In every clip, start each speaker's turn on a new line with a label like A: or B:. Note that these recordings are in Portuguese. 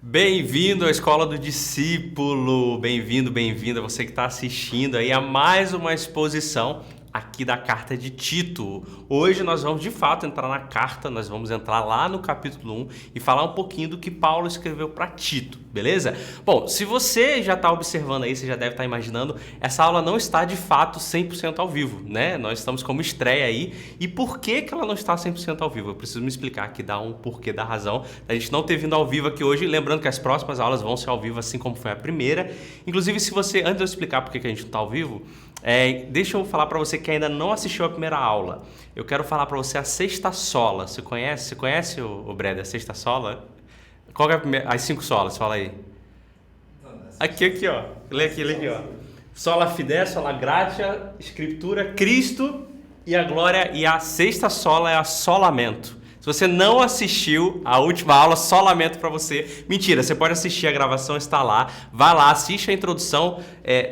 A: Bem-vindo à Escola do Discípulo, bem-vinda você que está assistindo aí a mais uma exposição aqui da carta de Tito. Hoje nós vamos de fato entrar na carta, nós vamos entrar lá no capítulo 1 e falar um pouquinho do que Paulo escreveu para Tito, beleza? Bom, se você já está observando aí, você já deve estar imaginando, essa aula não está de fato 100% ao vivo, né? Nós estamos como estreia aí. E por que ela não está 100% ao vivo? Eu preciso me explicar aqui, dar um porquê da razão da gente não ter vindo ao vivo aqui hoje. Lembrando que as próximas aulas vão ser ao vivo, assim como foi a primeira. Inclusive, se você, antes de eu explicar por que a gente não está ao vivo, deixa eu falar para você que ainda não assistiu a primeira aula. Eu quero falar para você a sexta sola. Você conhece o Breda, a sexta sola? Qual que é a primeira? As 5 solas, fala aí. Aqui, ó. Lê aqui, ó. Sola fide, sola gratia, escritura, Cristo e a glória. E a sexta sola é a solamento. Se você não assistiu a última aula, só lamento para você. Mentira, você pode assistir, a gravação está lá. Vai lá, assiste a introdução.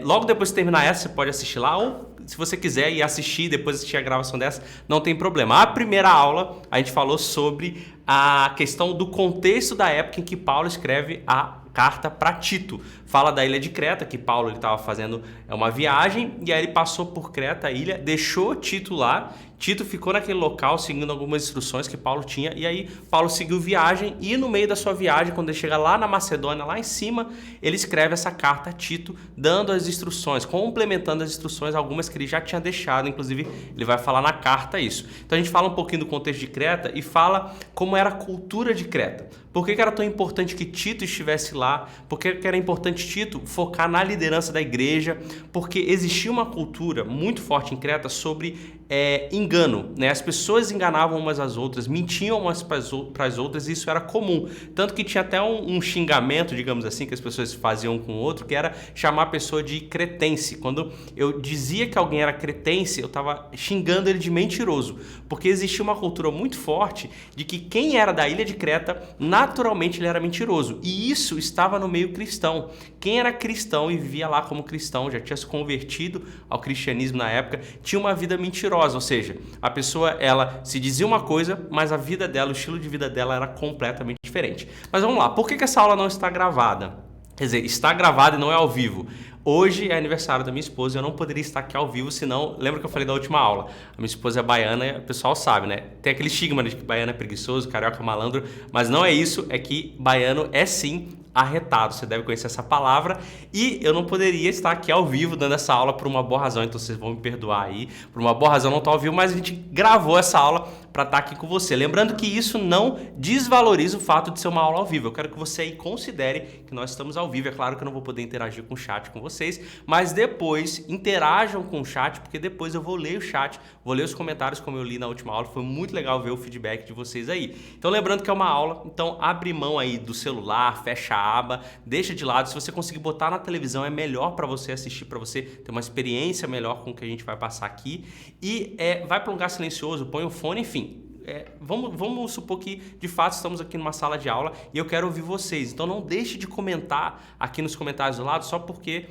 A: Logo depois de terminar essa, você pode assistir lá. Ou se você quiser ir assistir, depois assistir a gravação dessa, não tem problema. A primeira aula, a gente falou sobre a questão do contexto da época em que Paulo escreve a carta para Tito. Fala da ilha de Creta, que Paulo estava fazendo uma viagem, e aí ele passou por Creta, a ilha, deixou Tito lá. Tito ficou naquele local seguindo algumas instruções que Paulo tinha, e aí Paulo seguiu viagem, e no meio da sua viagem, quando ele chega lá na Macedônia, lá em cima, ele escreve essa carta a Tito, dando as instruções, complementando as instruções, algumas que ele já tinha deixado, inclusive ele vai falar na carta isso. Então a gente fala um pouquinho do contexto de Creta e fala como era a cultura de Creta. Por que era tão importante que Tito estivesse lá? Por que era importante Tito focar na liderança da igreja? Porque existia uma cultura muito forte em Creta sobre engano, né? As pessoas enganavam umas às outras, mentiam umas para as outras, e isso era comum. Tanto que tinha até um xingamento, digamos assim, que as pessoas faziam com o outro, que era chamar a pessoa de cretense. Quando eu dizia que alguém era cretense, eu estava xingando ele de mentiroso, porque existia uma cultura muito forte de que quem era da ilha de Creta, naturalmente ele era mentiroso, e isso estava no meio cristão. Quem era cristão e vivia lá como cristão, já tinha se convertido ao cristianismo na época, tinha uma vida mentirosa. Ou seja, a pessoa, ela se dizia uma coisa, mas a vida dela, o estilo de vida dela era completamente diferente. Mas vamos lá, por que essa aula não está gravada? Quer dizer, está gravada e não é ao vivo. Hoje é aniversário da minha esposa e eu não poderia estar aqui ao vivo, senão... Lembra que eu falei da última aula? A minha esposa é baiana, o pessoal sabe, né? Tem aquele estigma de que baiano é preguiçoso, carioca é malandro, mas não é isso, é que baiano é sim arretado. Você deve conhecer essa palavra, e eu não poderia estar aqui ao vivo dando essa aula por uma boa razão, então vocês vão me perdoar aí. Por uma boa razão não estou ao vivo, mas a gente gravou essa aula para estar aqui com você. Lembrando que isso não desvaloriza o fato de ser uma aula ao vivo. Eu quero que você aí considere que nós estamos ao vivo. É claro que eu não vou poder interagir com o chat com vocês, mas depois interajam com o chat, porque depois eu vou ler o chat, vou ler os comentários como eu li na última aula. Foi muito legal ver o feedback de vocês aí. Então lembrando que é uma aula, então abre mão aí do celular, fecha a aba, deixa de lado. Se você conseguir botar na televisão, é melhor para você assistir, para você ter uma experiência melhor com o que a gente vai passar aqui. E vai para um lugar silencioso, põe o fone, enfim. Vamos supor que de fato estamos aqui numa sala de aula e eu quero ouvir vocês. Então não deixe de comentar aqui nos comentários do lado só porque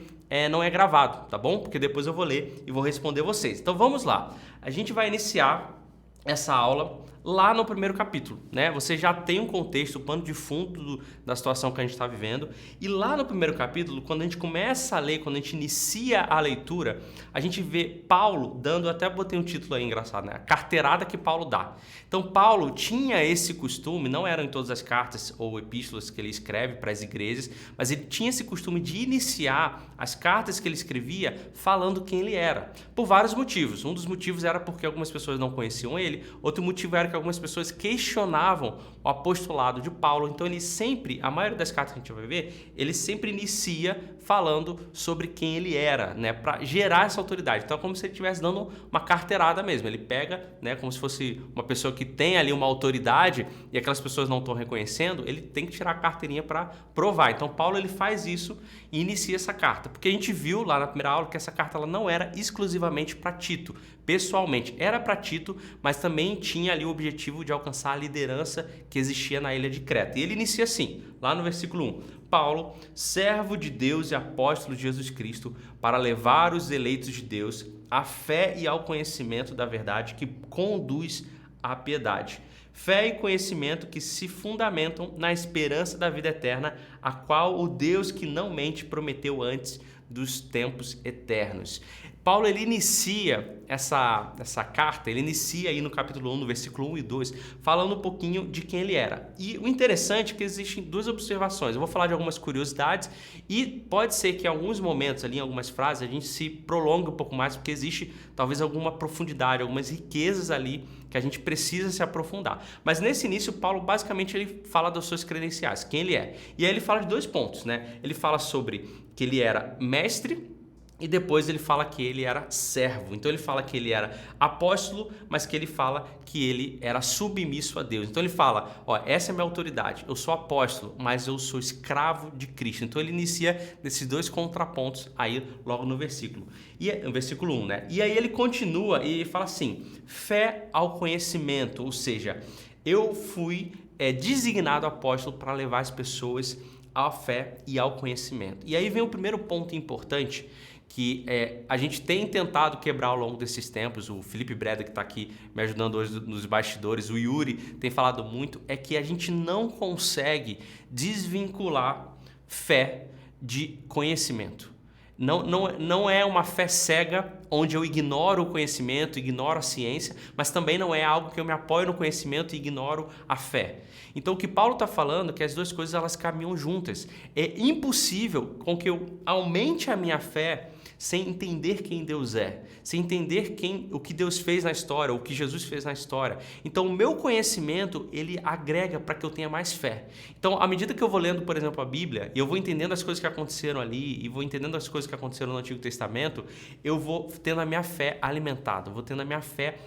A: não é gravado, tá bom? Porque depois eu vou ler e vou responder vocês. Então vamos lá. A gente vai iniciar essa aula lá no primeiro capítulo, né? Você já tem um contexto, o pano de fundo da situação que a gente está vivendo, e lá no primeiro capítulo, quando a gente começa a ler, quando a gente inicia a leitura, a gente vê Paulo dando, até botei um título aí engraçado, né? A carteirada que Paulo dá. Então Paulo tinha esse costume, não eram em todas as cartas ou epístolas que ele escreve para as igrejas, mas ele tinha esse costume de iniciar as cartas que ele escrevia falando quem ele era, por vários motivos. Um dos motivos era porque algumas pessoas não conheciam ele, outro motivo era que algumas pessoas questionavam o apostolado de Paulo. Então ele sempre, a maioria das cartas que a gente vai ver, ele sempre inicia falando sobre quem ele era, né, para gerar essa autoridade. Então é como se ele estivesse dando uma carteirada mesmo. Ele pega, né, como se fosse uma pessoa que tem ali uma autoridade e aquelas pessoas não estão reconhecendo, ele tem que tirar a carteirinha para provar. Então Paulo, ele faz isso e inicia essa carta, porque a gente viu lá na primeira aula que essa carta ela não era exclusivamente para Tito, pessoalmente, era para Tito, mas também tinha ali o objetivo de alcançar a liderança que existia na ilha de Creta. E ele inicia assim, lá no versículo 1: Paulo, servo de Deus e apóstolo de Jesus Cristo, para levar os eleitos de Deus à fé e ao conhecimento da verdade que conduz à piedade. Fé e conhecimento que se fundamentam na esperança da vida eterna, a qual o Deus que não mente prometeu antes dos tempos eternos. Paulo ele inicia essa carta, ele inicia aí no capítulo 1, no versículo 1 e 2, falando um pouquinho de quem ele era. E o interessante é que existem duas observações. Eu vou falar de algumas curiosidades e pode ser que em alguns momentos ali, em algumas frases, a gente se prolongue um pouco mais, porque existe talvez alguma profundidade, algumas riquezas ali que a gente precisa se aprofundar. Mas nesse início, Paulo basicamente ele fala das suas credenciais, quem ele é. E aí ele fala de dois pontos, né? Ele fala sobre que ele era mestre, e depois ele fala que ele era servo. Então ele fala que ele era apóstolo, mas que ele fala que ele era submisso a Deus. Então ele fala, ó, essa é a minha autoridade, eu sou apóstolo, mas eu sou escravo de Cristo. Então ele inicia nesses dois contrapontos aí logo no versículo. E no versículo 1, né? E aí ele continua e fala assim: fé ao conhecimento, ou seja, eu fui designado apóstolo para levar as pessoas à fé e ao conhecimento. E aí vem o primeiro ponto importante que a gente tem tentado quebrar ao longo desses tempos. O Felipe Breda, que está aqui me ajudando hoje nos bastidores, o Yuri tem falado muito, é que a gente não consegue desvincular fé de conhecimento. Não é uma fé cega onde eu ignoro o conhecimento, ignoro a ciência, mas também não é algo que eu me apoio no conhecimento e ignoro a fé. Então o que Paulo está falando é que as duas coisas elas caminham juntas. É impossível com que eu aumente a minha fé sem entender quem Deus é, sem entender o que Deus fez na história, o que Jesus fez na história. Então o meu conhecimento, ele agrega para que eu tenha mais fé. Então à medida que eu vou lendo, por exemplo, a Bíblia, e eu vou entendendo as coisas que aconteceram ali, e vou entendendo as coisas que aconteceram no Antigo Testamento, eu vou tendo a minha fé alimentada, vou tendo a minha fé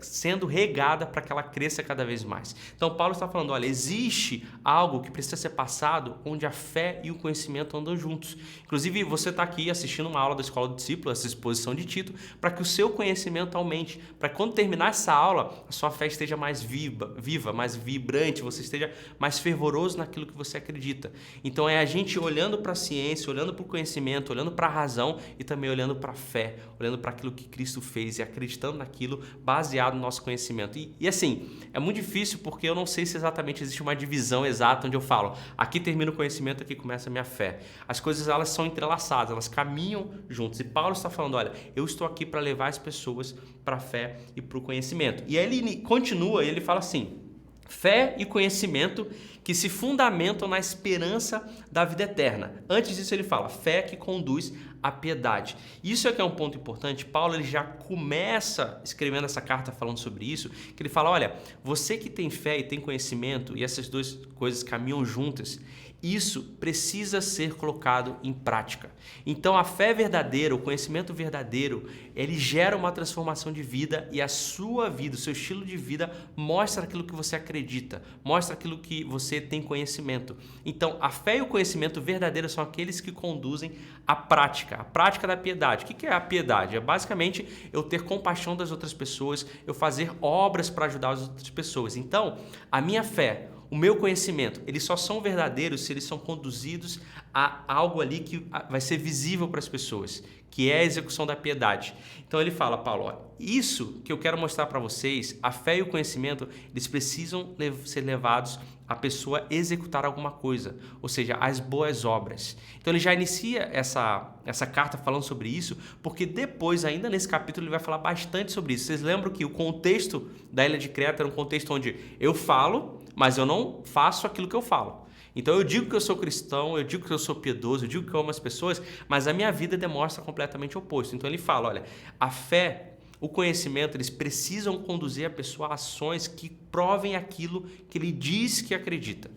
A: sendo regada para que ela cresça cada vez mais. Então Paulo está falando, olha, existe algo que precisa ser passado onde a fé e o conhecimento andam juntos. Inclusive você está aqui assistindo uma aula da Escola do Discípulo, essa exposição de Tito, para que o seu conhecimento aumente, para que quando terminar essa aula, a sua fé esteja mais viva, mais vibrante, você esteja mais fervoroso naquilo que você acredita. Então é a gente olhando para a ciência, olhando para o conhecimento, olhando para a razão e também olhando para a fé, olhando para aquilo que Cristo fez e acreditando naquilo baseado no nosso conhecimento. E assim, é muito difícil porque eu não sei se exatamente existe uma divisão exata onde eu falo, aqui termina o conhecimento, aqui começa a minha fé. As coisas elas são entrelaçadas, elas caminham juntos. E Paulo está falando, olha, eu estou aqui para levar as pessoas para a fé e para o conhecimento. E aí ele continua e ele fala assim: fé e conhecimento que se fundamentam na esperança da vida eterna. Antes disso ele fala, fé que conduz à piedade. Isso é que é um ponto importante. Paulo ele já começa escrevendo essa carta falando sobre isso, que ele fala, olha, você que tem fé e tem conhecimento, e essas duas coisas caminham juntas, isso precisa ser colocado em prática. Então a fé verdadeira, o conhecimento verdadeiro, ele gera uma transformação de vida e a sua vida, o seu estilo de vida mostra aquilo que você acredita, mostra aquilo que você tem conhecimento. Então a fé e o conhecimento verdadeiro são aqueles que conduzem à prática, a prática da piedade. O que é a piedade? É basicamente eu ter compaixão das outras pessoas, eu fazer obras para ajudar as outras pessoas. Então a minha fé, o meu conhecimento, eles só são verdadeiros se eles são conduzidos a algo ali que vai ser visível para as pessoas, que é a execução da piedade. Então ele fala, Paulo, ó, isso que eu quero mostrar para vocês, a fé e o conhecimento, eles precisam ser levados a pessoa executar alguma coisa, ou seja, as boas obras. Então ele já inicia essa carta falando sobre isso, porque depois, ainda nesse capítulo, ele vai falar bastante sobre isso. Vocês lembram que o contexto da ilha de Creta era um contexto onde eu falo, mas eu não faço aquilo que eu falo. Então eu digo que eu sou cristão, eu digo que eu sou piedoso, eu digo que eu amo as pessoas, mas a minha vida demonstra completamente o oposto. Então ele fala, olha, a fé, o conhecimento, eles precisam conduzir a pessoa a ações que provem aquilo que ele diz que acredita.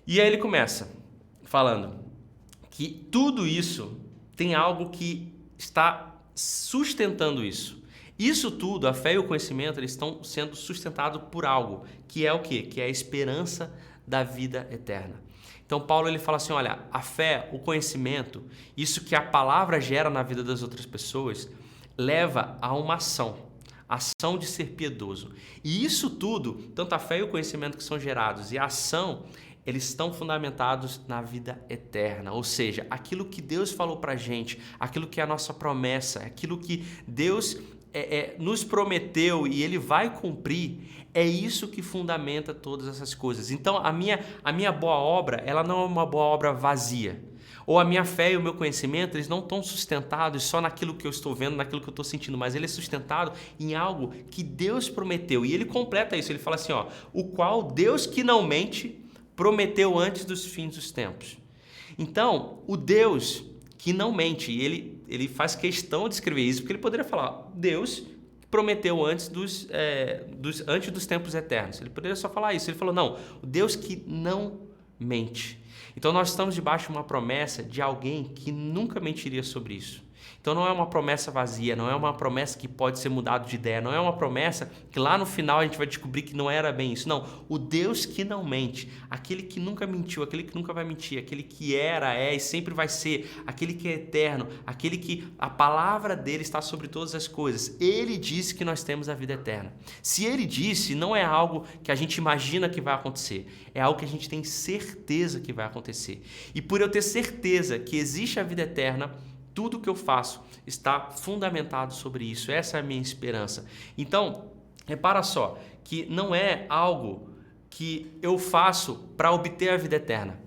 A: E aí ele começa falando que tudo isso tem algo que está sustentando isso. Isso tudo, a fé e o conhecimento, eles estão sendo sustentados por algo, que é o quê? Que é a esperança da vida eterna. Então Paulo ele fala assim, olha, a fé, o conhecimento, isso que a palavra gera na vida das outras pessoas, leva a uma ação de ser piedoso. E isso tudo, tanto a fé e o conhecimento que são gerados e a ação, eles estão fundamentados na vida eterna, ou seja, aquilo que Deus falou pra gente, aquilo que é a nossa promessa, aquilo que Deus nos prometeu e Ele vai cumprir, é isso que fundamenta todas essas coisas. Então, a minha boa obra, ela não é uma boa obra vazia. Ou a minha fé e o meu conhecimento, eles não estão sustentados só naquilo que eu estou vendo, naquilo que eu estou sentindo, mas ele é sustentado em algo que Deus prometeu. E ele completa isso, ele fala assim, ó, o qual Deus que não mente prometeu antes dos fins dos tempos. Então, o Deus que não mente, e ele faz questão de escrever isso, porque ele poderia falar, Deus prometeu antes dos tempos eternos. Ele poderia só falar isso. Ele falou, não, o Deus que não mente. Então nós estamos debaixo de uma promessa de alguém que nunca mentiria sobre isso. Então não é uma promessa vazia, não é uma promessa que pode ser mudada de ideia, não é uma promessa que lá no final a gente vai descobrir que não era bem isso. Não, o Deus que não mente, aquele que nunca mentiu, aquele que nunca vai mentir, aquele que era, é e sempre vai ser, aquele que é eterno, aquele que a palavra dele está sobre todas as coisas. Ele disse que nós temos a vida eterna. Se ele disse, não é algo que a gente imagina que vai acontecer, é algo que a gente tem certeza que vai acontecer. E por eu ter certeza que existe a vida eterna, tudo que eu faço está fundamentado sobre isso. Essa é a minha esperança. Então, repara só, que não é algo que eu faço para obter a vida eterna.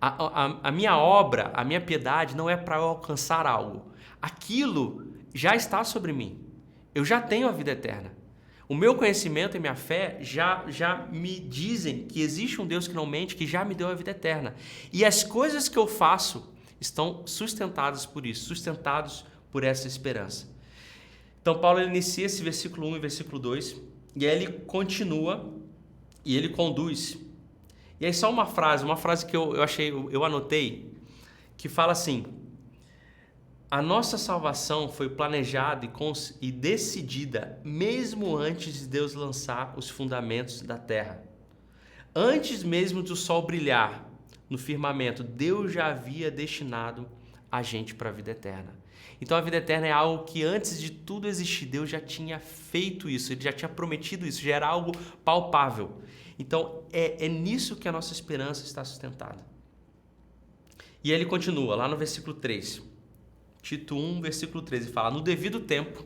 A: A minha obra, a minha piedade não é para eu alcançar algo. Aquilo já está sobre mim. Eu já tenho a vida eterna. O meu conhecimento e minha fé já me dizem que existe um Deus que não mente, que já me deu a vida eterna. E as coisas que eu faço estão sustentados por isso, sustentados por essa esperança. Então Paulo inicia esse versículo 1 e versículo 2, e aí ele continua e ele conduz. E aí só uma frase que eu anotei, que fala assim: a nossa salvação foi planejada e decidida mesmo antes de Deus lançar os fundamentos da terra. Antes mesmo do sol brilhar no firmamento, Deus já havia destinado a gente para a vida eterna. Então a vida eterna é algo que antes de tudo existir, Deus já tinha feito isso, Ele já tinha prometido isso, já era algo palpável. Então é nisso que a nossa esperança está sustentada. E aí ele continua, lá no versículo 3, Tito 1, versículo 13, fala: no devido tempo,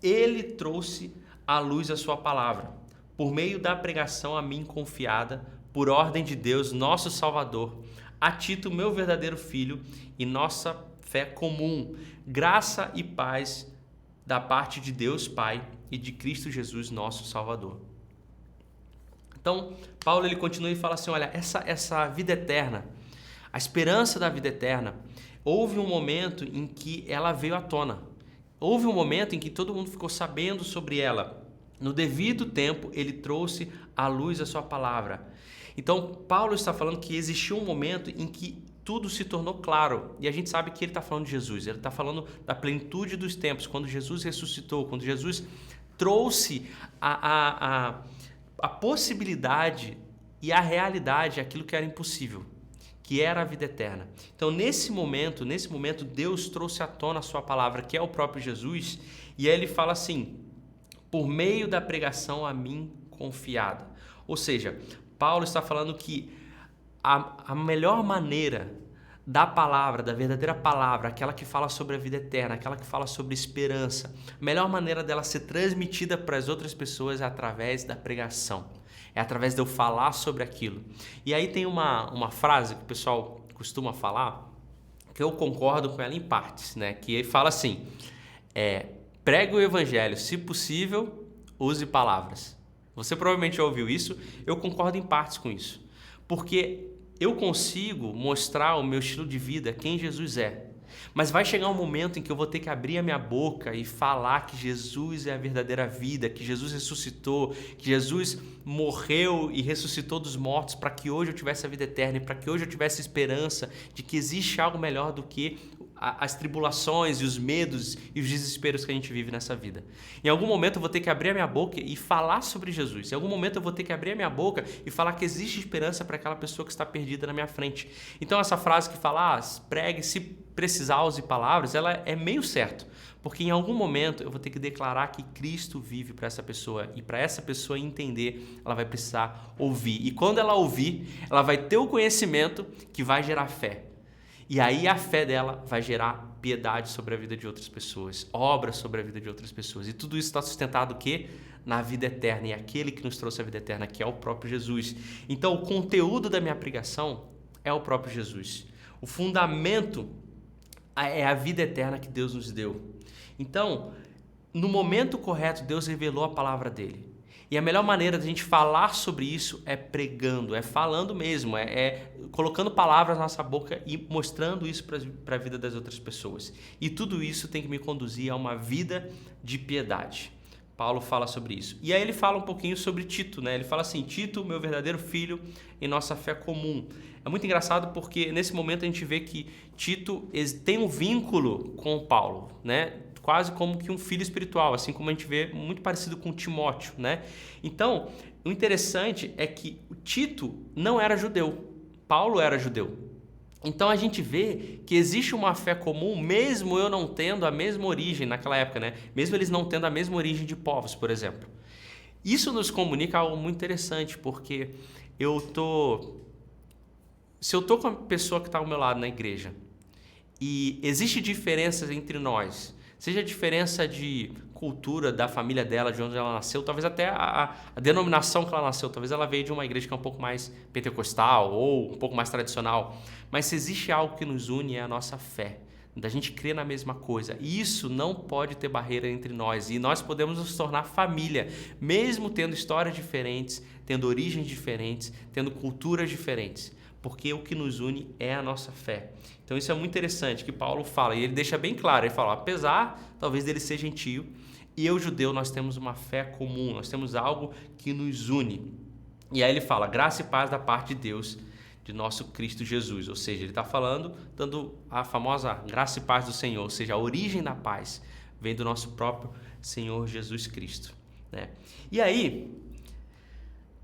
A: Ele trouxe à luz a sua palavra, por meio da pregação a mim confiada, por ordem de Deus, nosso Salvador, a Tito, meu verdadeiro filho, e nossa fé comum, graça e paz da parte de Deus Pai e de Cristo Jesus, nosso Salvador. Então, Paulo ele continua e fala assim, olha, essa vida eterna, a esperança da vida eterna, houve um momento em que ela veio à tona. Houve um momento em que todo mundo ficou sabendo sobre ela. No devido tempo, ele trouxe à luz a sua palavra. Então, Paulo está falando que existiu um momento em que tudo se tornou claro. E a gente sabe que ele está falando de Jesus. Ele está falando da plenitude dos tempos, quando Jesus ressuscitou, quando Jesus trouxe a possibilidade e a realidade, aquilo que era impossível, que era a vida eterna. Então, nesse momento, Deus trouxe à tona a sua palavra, que é o próprio Jesus, e aí ele fala assim: por meio da pregação a mim confiada. Ou seja, Paulo está falando que a melhor maneira da palavra, da verdadeira palavra, aquela que fala sobre a vida eterna, aquela que fala sobre esperança, a melhor maneira dela ser transmitida para as outras pessoas é através da pregação. É através de eu falar sobre aquilo. E aí tem uma frase que o pessoal costuma falar, que eu concordo com ela em partes, né? Que fala assim, pregue o evangelho, se possível, use palavras. Você provavelmente já ouviu isso, eu concordo em partes com isso. Porque eu consigo mostrar o meu estilo de vida, quem Jesus é. Mas vai chegar um momento em que eu vou ter que abrir a minha boca e falar que Jesus é a verdadeira vida, que Jesus ressuscitou, que Jesus morreu e ressuscitou dos mortos para que hoje eu tivesse a vida eterna e para que hoje eu tivesse esperança de que existe algo melhor do que as tribulações e os medos e os desesperos que a gente vive nessa vida. Em algum momento eu vou ter que abrir a minha boca e falar sobre Jesus. Em algum momento eu vou ter que abrir a minha boca e falar que existe esperança para aquela pessoa que está perdida na minha frente. Então essa frase que fala, pregue, se precisar use palavras, ela é meio certo. Porque em algum momento eu vou ter que declarar que Cristo vive para essa pessoa. E para essa pessoa entender, ela vai precisar ouvir. E quando ela ouvir, ela vai ter o conhecimento que vai gerar fé. E aí a fé dela vai gerar piedade sobre a vida de outras pessoas, obra sobre a vida de outras pessoas. E tudo isso está sustentado o quê? Na vida eterna. E aquele que nos trouxe a vida eterna, que é o próprio Jesus. Então, o conteúdo da minha pregação é o próprio Jesus. O fundamento é a vida eterna que Deus nos deu. Então, no momento correto, Deus revelou a palavra dele. E a melhor maneira de a gente falar sobre isso é pregando, é falando mesmo, é colocando palavras na nossa boca e mostrando isso para a vida das outras pessoas. E tudo isso tem que me conduzir a uma vida de piedade. Paulo fala sobre isso. E aí ele fala um pouquinho sobre Tito, né? Ele fala assim: Tito, meu verdadeiro filho em nossa fé comum. É muito engraçado porque nesse momento a gente vê que Tito tem um vínculo com Paulo, né? Quase como que um filho espiritual, assim como a gente vê muito parecido com Timóteo, né? Então, o interessante é que o Tito não era judeu, Paulo era judeu. Então a gente vê que existe uma fé comum, mesmo eu não tendo a mesma origem naquela época, né? Mesmo eles não tendo a mesma origem de povos, por exemplo. Isso nos comunica algo muito interessante, porque se eu tô com a pessoa que está ao meu lado na igreja e existe diferenças entre nós, seja a diferença de cultura da família dela, de onde ela nasceu, talvez até a denominação que ela nasceu, talvez ela veio de uma igreja que é um pouco mais pentecostal ou um pouco mais tradicional, mas se existe algo que nos une é a nossa fé, da gente crer na mesma coisa. E isso não pode ter barreira entre nós e nós podemos nos tornar família, mesmo tendo histórias diferentes, tendo origens diferentes, tendo culturas diferentes. Porque o que nos une é a nossa fé. Então isso é muito interessante que Paulo fala, e ele deixa bem claro, ele fala, apesar talvez dele ser gentio, e eu judeu, nós temos uma fé comum, nós temos algo que nos une. E aí ele fala, graça e paz da parte de Deus, de nosso Cristo Jesus. Ou seja, ele está falando, dando a famosa graça e paz do Senhor, ou seja, a origem da paz vem do nosso próprio Senhor Jesus Cristo, né? E aí,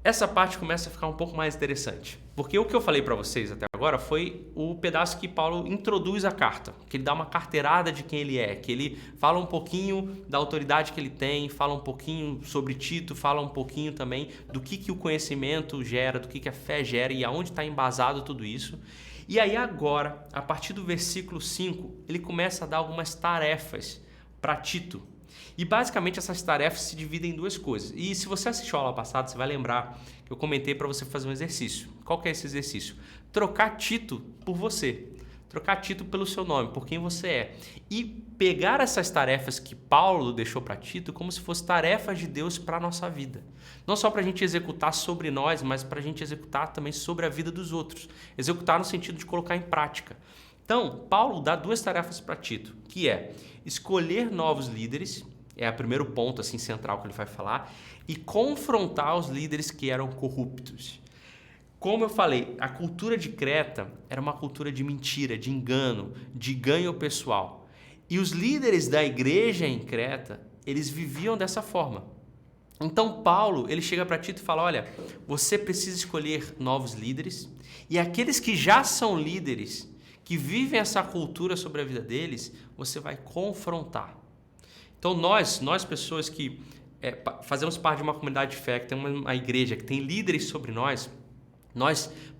A: essa parte começa a ficar um pouco mais interessante, porque o que eu falei para vocês até agora foi o pedaço que Paulo introduz a carta, que ele dá uma carteirada de quem ele é, que ele fala um pouquinho da autoridade que ele tem, fala um pouquinho sobre Tito, fala um pouquinho também do que o conhecimento gera, do que a fé gera e aonde está embasado tudo isso. E aí agora, a partir do versículo 5, ele começa a dar algumas tarefas para Tito. E basicamente essas tarefas se dividem em duas coisas. E se você assistiu a aula passada, você vai lembrar que eu comentei para você fazer um exercício. Qual que é esse exercício? Trocar Tito por você. Trocar Tito pelo seu nome, por quem você é. E pegar essas tarefas que Paulo deixou para Tito como se fossem tarefas de Deus para a nossa vida. Não só para a gente executar sobre nós, mas para a gente executar também sobre a vida dos outros. Executar no sentido de colocar em prática. Então, Paulo dá duas tarefas para Tito, que é escolher novos líderes, é o primeiro ponto assim, central que ele vai falar, e confrontar os líderes que eram corruptos. Como eu falei, a cultura de Creta era uma cultura de mentira, de engano, de ganho pessoal. E os líderes da igreja em Creta, eles viviam dessa forma. Então Paulo, ele chega para Tito e fala, olha, você precisa escolher novos líderes, e aqueles que já são líderes, que vivem essa cultura sobre a vida deles, você vai confrontar. Então nós pessoas que fazemos parte de uma comunidade de fé, que tem uma igreja, que tem líderes sobre nós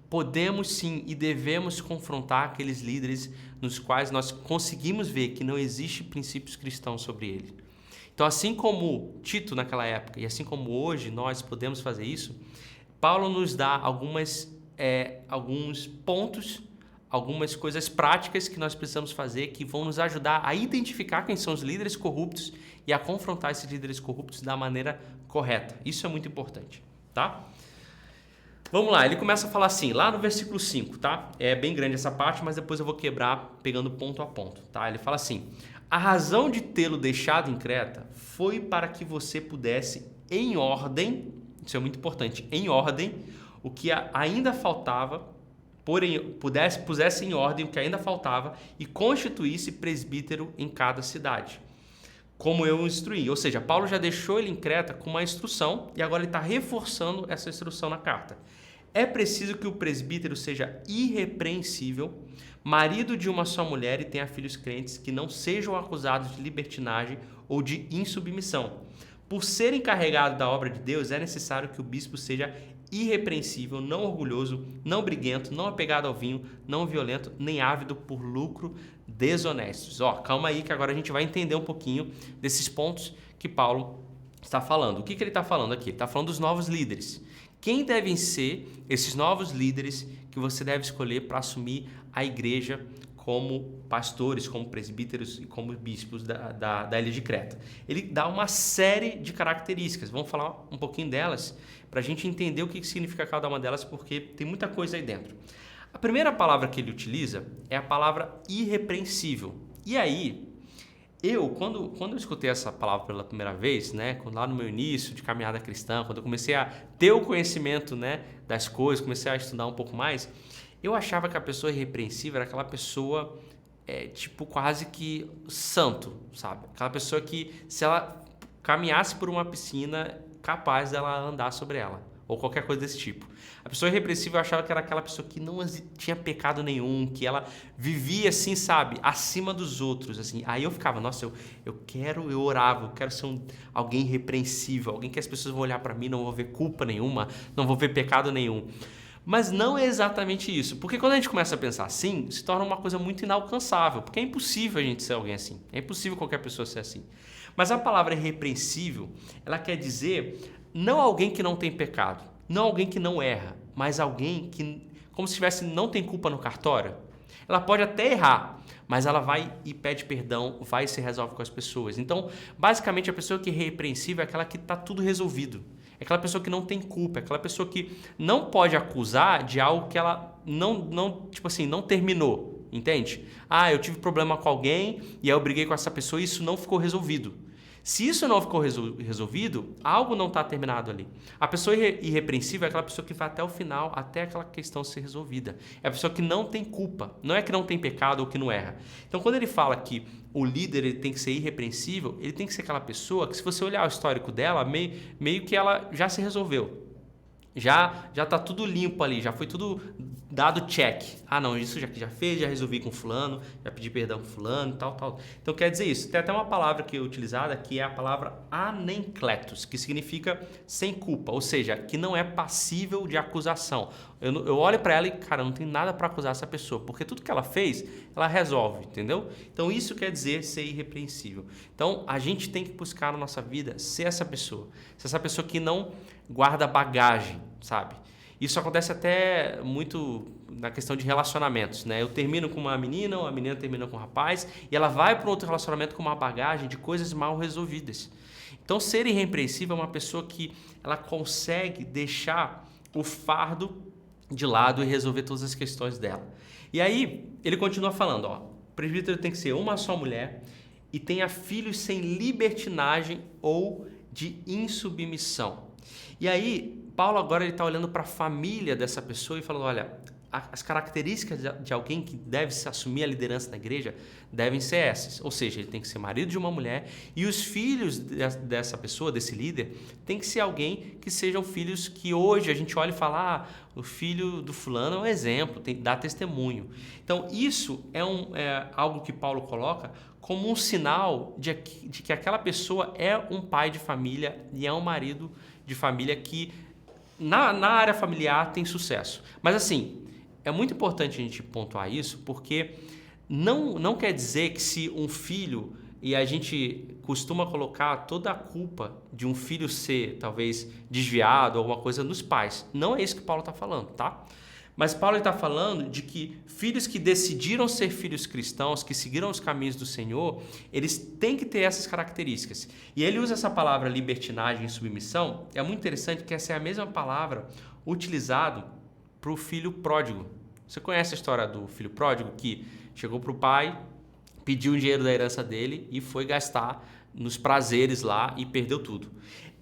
A: podemos sim e devemos confrontar aqueles líderes nos quais nós conseguimos ver que não existe princípios cristãos sobre ele. Então assim como Tito naquela época e assim como hoje nós podemos fazer isso, Paulo nos dá alguns pontos, algumas coisas práticas que nós precisamos fazer que vão nos ajudar a identificar quem são os líderes corruptos e a confrontar esses líderes corruptos da maneira correta. Isso é muito importante, tá? Vamos lá, ele começa a falar assim, lá no versículo 5, tá? É bem grande essa parte, mas depois eu vou quebrar pegando ponto a ponto, tá? Ele fala assim, a razão de tê-lo deixado em Creta foi para que você pudesse, em ordem, isso é muito importante, em ordem, o que ainda faltava, pusesse em ordem o que ainda faltava e constituísse presbítero em cada cidade, como eu o instruí. Ou seja, Paulo já deixou ele em Creta com uma instrução e agora ele está reforçando essa instrução na carta. É preciso que o presbítero seja irrepreensível, marido de uma só mulher e tenha filhos crentes que não sejam acusados de libertinagem ou de insubmissão. Por ser encarregado da obra de Deus, é necessário que o bispo seja irrepreensível, não orgulhoso, não briguento, não apegado ao vinho, não violento, nem ávido por lucro, desonestos. Ó, calma aí que agora a gente vai entender um pouquinho desses pontos que Paulo está falando. O que ele está falando aqui? Ele está falando dos novos líderes. Quem devem ser esses novos líderes que você deve escolher para assumir a igreja como pastores, como presbíteros e como bispos da ilha de Creta? Ele dá uma série de características. Vamos falar um pouquinho delas para a gente entender o que significa cada uma delas, porque tem muita coisa aí dentro. A primeira palavra que ele utiliza é a palavra irrepreensível. E aí, quando eu escutei essa palavra pela primeira vez, né, lá no meu início de caminhada cristã, quando eu comecei a ter o conhecimento, né, das coisas, comecei a estudar um pouco mais, eu achava que a pessoa irrepreensível era aquela pessoa, tipo, quase que santo, sabe? Aquela pessoa que, se ela caminhasse por uma piscina, capaz dela andar sobre ela, ou qualquer coisa desse tipo. A pessoa irrepreensível eu achava que era aquela pessoa que não tinha pecado nenhum, que ela vivia assim, sabe, acima dos outros, assim. Aí eu ficava, nossa, eu orava, eu quero ser alguém irrepreensível, alguém que as pessoas vão olhar para mim, não vou ver culpa nenhuma, não vou ver pecado nenhum. Mas não é exatamente isso, porque quando a gente começa a pensar assim, se torna uma coisa muito inalcançável, porque é impossível a gente ser alguém assim, é impossível qualquer pessoa ser assim. Mas a palavra irrepreensível, ela quer dizer não alguém que não tem pecado, não alguém que não erra, mas alguém que, como se tivesse, não tem culpa no cartório. Ela pode até errar, mas ela vai e pede perdão, vai e se resolve com as pessoas. Então, basicamente, a pessoa que é irrepreensível é aquela que está tudo resolvido. É aquela pessoa que não tem culpa, é aquela pessoa que não pode acusar de algo que ela não terminou, entende? Eu tive problema com alguém e aí eu briguei com essa pessoa e isso não ficou resolvido. Se isso não ficou resolvido, algo não está terminado ali. A pessoa irrepreensível é aquela pessoa que vai até o final, até aquela questão ser resolvida. É a pessoa que não tem culpa, não é que não tem pecado ou que não erra. Então, quando ele fala que o líder ele tem que ser irrepreensível, ele tem que ser aquela pessoa que, se você olhar o histórico dela, meio que ela já se resolveu. Já está tudo limpo ali, já foi tudo dado check. Não, isso já fez, já resolvi com fulano, já pedi perdão com fulano, tal. Então quer dizer isso. Tem até uma palavra que é utilizada que é a palavra anencletos, que significa sem culpa, ou seja, que não é passível de acusação. Eu olho para ela e, cara, não tem nada para acusar essa pessoa, porque tudo que ela fez, ela resolve, entendeu? Então isso quer dizer ser irrepreensível. Então a gente tem que buscar na nossa vida ser essa pessoa. Ser essa pessoa que não guarda bagagem, sabe? Isso acontece até muito na questão de relacionamentos, né? Eu termino com uma menina, ou a menina termina com um rapaz, e ela vai para outro relacionamento com uma bagagem de coisas mal resolvidas. Então, ser irrepreensível é uma pessoa que ela consegue deixar o fardo de lado e resolver todas as questões dela. E aí, ele continua falando, o presbítero tem que ser uma só mulher e tenha filhos sem libertinagem ou de insubmissão. E aí, Paulo agora está olhando para a família dessa pessoa e falando, olha, as características de alguém que deve se assumir a liderança na igreja devem ser essas. Ou seja, ele tem que ser marido de uma mulher e os filhos dessa pessoa, desse líder, tem que ser alguém que sejam filhos que hoje a gente olha e fala, o filho do fulano é um exemplo, dá testemunho. Então, isso é algo que Paulo coloca como um sinal de que aquela pessoa é um pai de família e é um marido de família que na área familiar tem sucesso. Mas assim, é muito importante a gente pontuar isso, porque não quer dizer que se um filho, e a gente costuma colocar toda a culpa de um filho ser talvez desviado ou alguma coisa nos pais. Não é isso que Paulo está falando, tá? Mas Paulo está falando de que filhos que decidiram ser filhos cristãos, que seguiram os caminhos do Senhor, eles têm que ter essas características. E ele usa essa palavra libertinagem e submissão. É muito interessante que essa é a mesma palavra utilizada para o filho pródigo. Você conhece a história do filho pródigo que chegou para o pai, pediu o dinheiro da herança dele e foi gastar nos prazeres lá e perdeu tudo.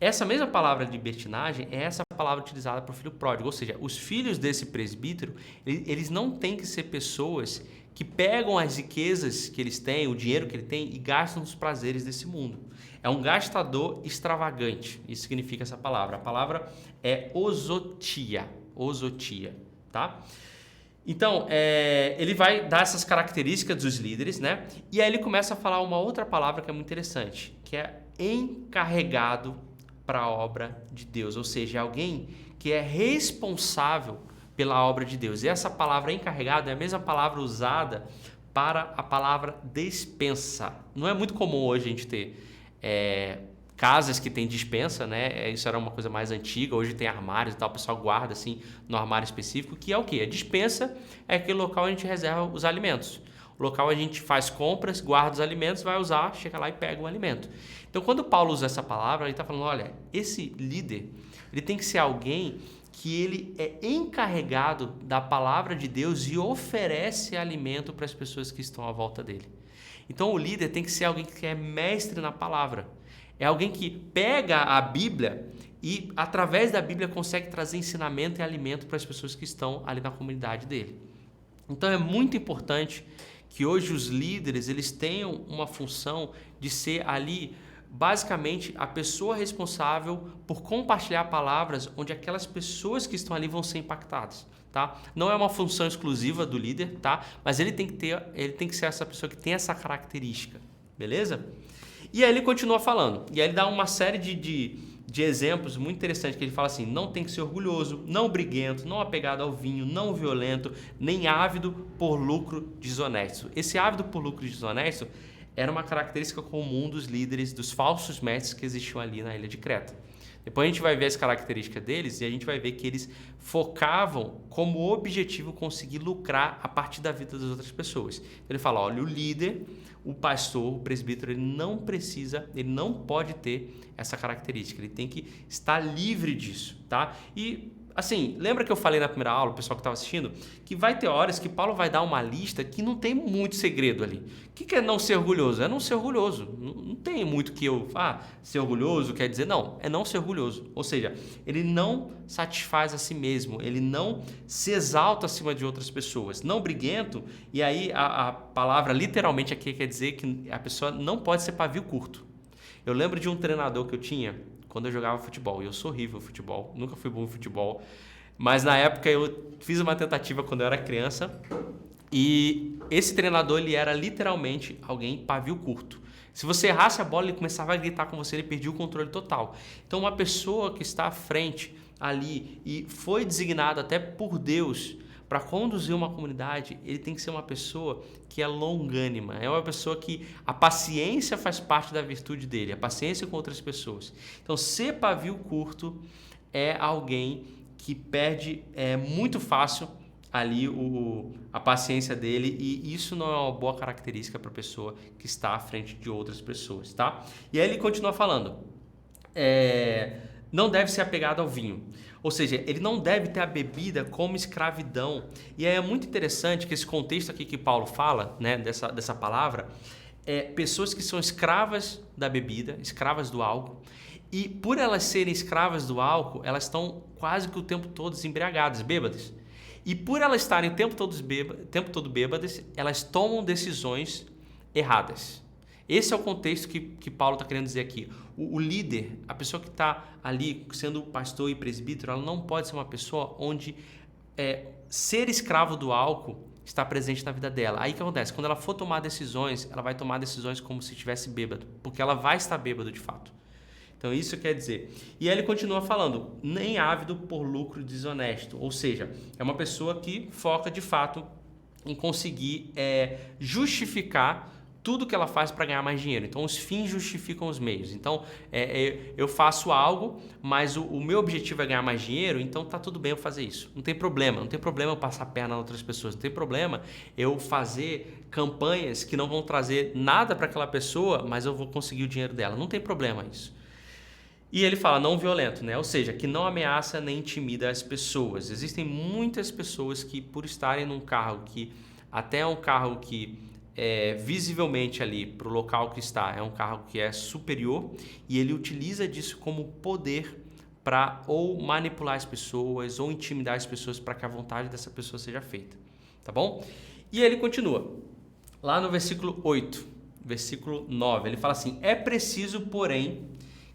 A: Essa mesma palavra libertinagem é essa palavra utilizada para o filho pródigo, ou seja, os filhos desse presbítero, eles não têm que ser pessoas que pegam as riquezas que eles têm, o dinheiro que ele tem e gastam nos prazeres desse mundo. É um gastador extravagante, isso significa essa palavra. A palavra é osotia, tá? Então, ele vai dar essas características dos líderes, né? E aí ele começa a falar uma outra palavra que é muito interessante, que é encarregado para a obra de Deus, ou seja, alguém que é responsável pela obra de Deus. E essa palavra encarregado é a mesma palavra usada para a palavra despensa. Não é muito comum hoje a gente ter casas que tem despensa, né? Isso era uma coisa mais antiga, hoje tem armários e tal, o pessoal guarda assim no armário específico, que é o quê? A despensa é aquele local onde a gente reserva os alimentos. O local onde a gente faz compras, guarda os alimentos, vai usar, chega lá e pega o alimento. Então, quando Paulo usa essa palavra, ele está falando, olha, esse líder, ele tem que ser alguém que ele é encarregado da palavra de Deus e oferece alimento para as pessoas que estão à volta dele. Então, o líder tem que ser alguém que é mestre na palavra. É alguém que pega a Bíblia e, através da Bíblia, consegue trazer ensinamento e alimento para as pessoas que estão ali na comunidade dele. Então, é muito importante que hoje os líderes eles tenham uma função de ser ali, basicamente, a pessoa responsável por compartilhar palavras onde aquelas pessoas que estão ali vão ser impactadas. Tá? Não é uma função exclusiva do líder, tá? Mas ele tem que ser essa pessoa que tem essa característica, beleza? E aí ele continua falando, e aí ele dá uma série de exemplos muito interessantes, que ele fala assim, não tem que ser orgulhoso, não briguento, não apegado ao vinho, não violento, nem ávido por lucro desonesto. Esse ávido por lucro desonesto era uma característica comum dos líderes, dos falsos mestres que existiam ali na ilha de Creta. Depois a gente vai ver as características deles e a gente vai ver que eles focavam como objetivo conseguir lucrar a partir da vida das outras pessoas. Então ele fala, olha, o líder, o pastor, o presbítero, ele não pode ter essa característica, ele tem que estar livre disso, tá? E assim, lembra que eu falei na primeira aula, o pessoal que estava assistindo, que vai ter horas que Paulo vai dar uma lista que não tem muito segredo ali. O que é não ser orgulhoso? É não ser orgulhoso. Não tem muito que ser orgulhoso quer dizer, não, é não ser orgulhoso. Ou seja, ele não satisfaz a si mesmo, ele não se exalta acima de outras pessoas. Não briguento, e aí a palavra literalmente aqui quer dizer que a pessoa não pode ser pavio curto. Eu lembro de um treinador que eu tinha, quando eu jogava futebol, e eu sou horrível no futebol, nunca fui bom em futebol, mas na época eu fiz uma tentativa quando eu era criança e esse treinador ele era literalmente alguém pavio curto. Se você errasse a bola, ele começava a gritar com você, ele perdia o controle total. Então uma pessoa que está à frente ali e foi designada até por Deus para conduzir uma comunidade, ele tem que ser uma pessoa que é longânima, é uma pessoa que a paciência faz parte da virtude dele, a paciência com outras pessoas. Então, ser pavio curto é alguém que perde muito fácil ali a paciência dele e isso não é uma boa característica para a pessoa que está à frente de outras pessoas, tá? E aí ele continua falando, não deve ser apegado ao vinho. Ou seja, ele não deve ter a bebida como escravidão. E aí é muito interessante que esse contexto aqui que Paulo fala, né, dessa palavra, pessoas que são escravas da bebida, escravas do álcool, e por elas serem escravas do álcool, elas estão quase que o tempo todo embriagadas, bêbadas. E por elas estarem o tempo todo bêbadas, elas tomam decisões erradas. Esse é o contexto que Paulo está querendo dizer aqui. O líder, a pessoa que está ali sendo pastor e presbítero, ela não pode ser uma pessoa onde ser escravo do álcool está presente na vida dela. Aí o que acontece? Quando ela for tomar decisões, ela vai tomar decisões como se estivesse bêbado, porque ela vai estar bêbado de fato. Então isso quer dizer. E aí ele continua falando, nem ávido por lucro desonesto. Ou seja, é uma pessoa que foca de fato em conseguir justificar tudo que ela faz para ganhar mais dinheiro. Então, os fins justificam os meios. Então, eu faço algo, mas o meu objetivo é ganhar mais dinheiro, então tá tudo bem eu fazer isso. Não tem problema eu passar a perna em outras pessoas. Não tem problema eu fazer campanhas que não vão trazer nada para aquela pessoa, mas eu vou conseguir o dinheiro dela. Não tem problema isso. E ele fala não violento, né? Ou seja, que não ameaça nem intimida as pessoas. Existem muitas pessoas que, por estarem num carro que até é um carro que visivelmente ali para o local que está, é um carro que é superior e ele utiliza disso como poder para ou manipular as pessoas ou intimidar as pessoas para que a vontade dessa pessoa seja feita, tá bom? E ele continua, lá no versículo 8, versículo 9, ele fala assim, é preciso, porém,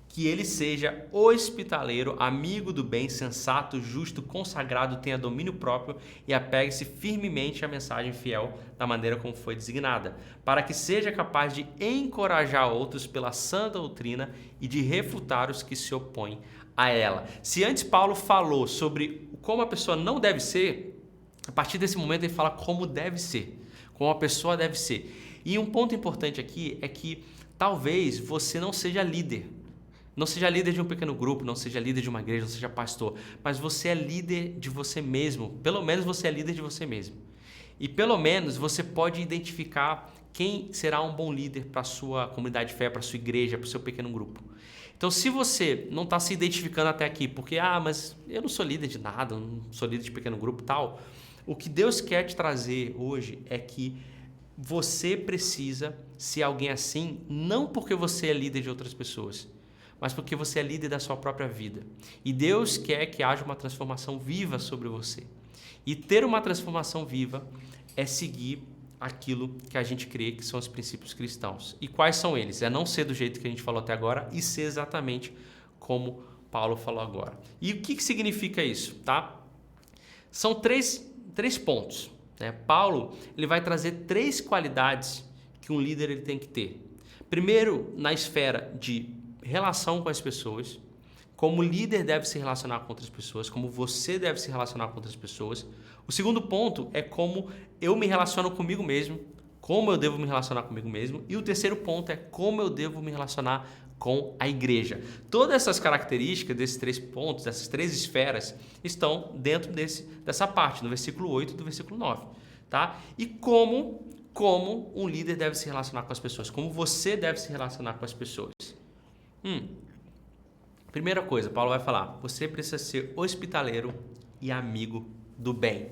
A: que ele seja hospitaleiro, amigo do bem, sensato, justo, consagrado, tenha domínio próprio e apegue-se firmemente à mensagem fiel da maneira como foi designada, para que seja capaz de encorajar outros pela sã doutrina e de refutar os que se opõem a ela. Se antes Paulo falou sobre como a pessoa não deve ser, a partir desse momento ele fala como deve ser, como a pessoa deve ser. E um ponto importante aqui é que talvez você não seja líder. Não seja líder de um pequeno grupo, não seja líder de uma igreja, não seja pastor, mas você é líder de você mesmo. Pelo menos você é líder de você mesmo. E pelo menos você pode identificar quem será um bom líder para a sua comunidade de fé, para a sua igreja, para o seu pequeno grupo. Então, se você não está se identificando até aqui, porque, mas eu não sou líder de nada, não sou líder de pequeno grupo e tal, o que Deus quer te trazer hoje é que você precisa ser alguém assim, não porque você é líder de outras pessoas, mas porque você é líder da sua própria vida. E Deus quer que haja uma transformação viva sobre você. E ter uma transformação viva é seguir aquilo que a gente crê que são os princípios cristãos. E quais são eles? É não ser do jeito que a gente falou até agora e ser exatamente como Paulo falou agora. E o que significa isso? Tá? São três pontos. Né? Paulo ele vai trazer 3 qualidades que um líder ele tem que ter. Primeiro, na esfera de relação com as pessoas, como o líder deve se relacionar com outras pessoas, como você deve se relacionar com outras pessoas. O segundo ponto é como eu me relaciono comigo mesmo, como eu devo me relacionar comigo mesmo. E o terceiro ponto é como eu devo me relacionar com a igreja. Todas essas características desses 3 pontos, dessas 3 esferas, estão dentro dessa parte, no versículo 8 do versículo 9. Tá? E como um líder deve se relacionar com as pessoas, como você deve se relacionar com as pessoas. Primeira coisa, Paulo vai falar, você precisa ser hospitaleiro e amigo do bem.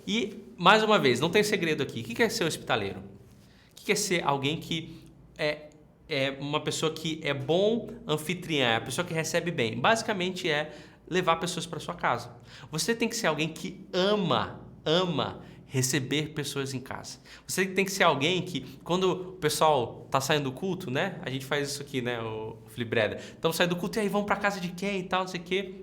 A: E, mais uma vez, não tem segredo aqui. O que é ser hospitaleiro? O que é ser alguém que é uma pessoa que é bom anfitriã, é a pessoa que recebe bem? Basicamente é levar pessoas para sua casa. Você tem que ser alguém que ama receber pessoas em casa. Você tem que ser alguém que, quando o pessoal tá saindo do culto, né? A gente faz isso aqui, né? O Felipe Breda. Então, sai do culto e aí vão para casa de quem e tal, não sei o quê.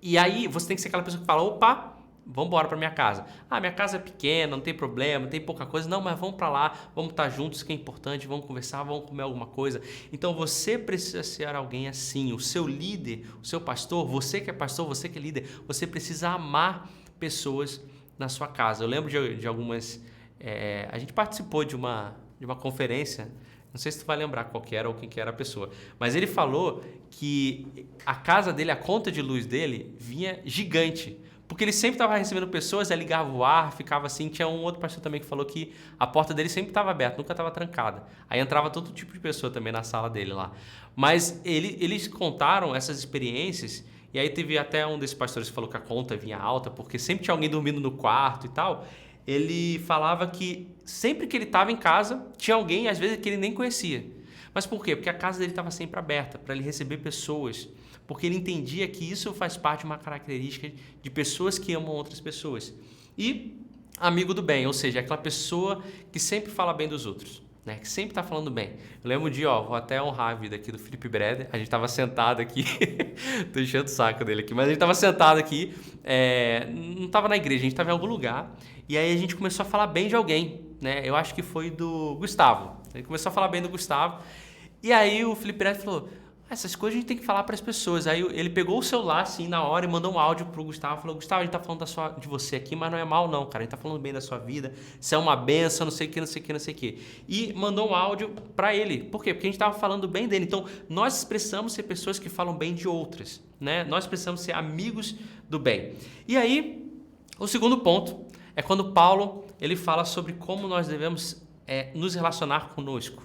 A: E aí, você tem que ser aquela pessoa que fala, opa, vamos embora para minha casa. Minha casa é pequena, não tem problema, tem pouca coisa. Não, mas vamos para lá, vamos estar juntos, que é importante, vamos conversar, vamos comer alguma coisa. Então, você precisa ser alguém assim. O seu líder, o seu pastor, você que é pastor, você que é líder, você precisa amar pessoas na sua casa. Eu lembro de algumas... a gente participou de uma conferência, não sei se tu vai lembrar qual que era ou quem que era a pessoa, mas ele falou que a casa dele, a conta de luz dele, vinha gigante, porque ele sempre estava recebendo pessoas, aí ligava o ar, ficava assim. Tinha um outro pastor também que falou que a porta dele sempre estava aberta, nunca estava trancada. Aí entrava todo tipo de pessoa também na sala dele lá. Mas eles contaram essas experiências. E aí teve até um desses pastores que falou que a conta vinha alta, porque sempre tinha alguém dormindo no quarto e tal. Ele falava que sempre que ele estava em casa, tinha alguém, às vezes, que ele nem conhecia. Mas por quê? Porque a casa dele estava sempre aberta para ele receber pessoas. Porque ele entendia que isso faz parte de uma característica de pessoas que amam outras pessoas. E amigo do bem, ou seja, aquela pessoa que sempre fala bem dos outros. Né, que sempre está falando bem. Eu lembro um dia, vou até honrar a vida aqui do Felipe Breder. A gente estava sentado aqui, tô enchendo o saco dele aqui, mas a gente estava sentado aqui, não estava na igreja, a gente estava em algum lugar, e aí a gente começou a falar bem de alguém, né? Eu acho que foi do Gustavo. A gente começou a falar bem do Gustavo, e aí o Felipe Breder falou, essas coisas a gente tem que falar para as pessoas. Aí ele pegou o celular assim na hora e mandou um áudio pro Gustavo. Falou, Gustavo, a gente tá falando de você aqui, mas não é mal não, cara. A gente tá falando bem da sua vida. Você é uma benção, não sei o que, não sei o que, não sei o que. E mandou um áudio para ele. Por quê? Porque a gente tava falando bem dele. Então, nós precisamos ser pessoas que falam bem de outras, né? Nós precisamos ser amigos do bem. E aí, o segundo ponto é quando Paulo, ele fala sobre como nós devemos nos relacionar conosco,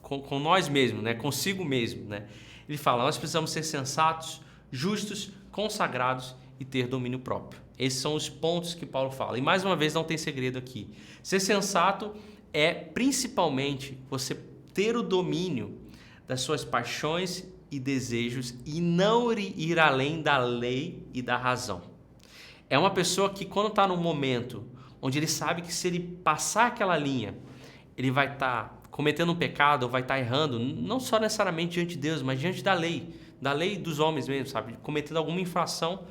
A: com nós mesmos, né? Consigo mesmo, né? Ele fala, nós precisamos ser sensatos, justos, consagrados e ter domínio próprio. Esses são os pontos que Paulo fala. E mais uma vez, não tem segredo aqui. Ser sensato é principalmente você ter o domínio das suas paixões e desejos e não ir além da lei e da razão. É uma pessoa que quando está num momento onde ele sabe que se ele passar aquela linha, ele vai estar cometendo um pecado ou vai estar errando, não só necessariamente diante de Deus, mas diante da lei dos homens mesmo, sabe? Cometendo alguma infração,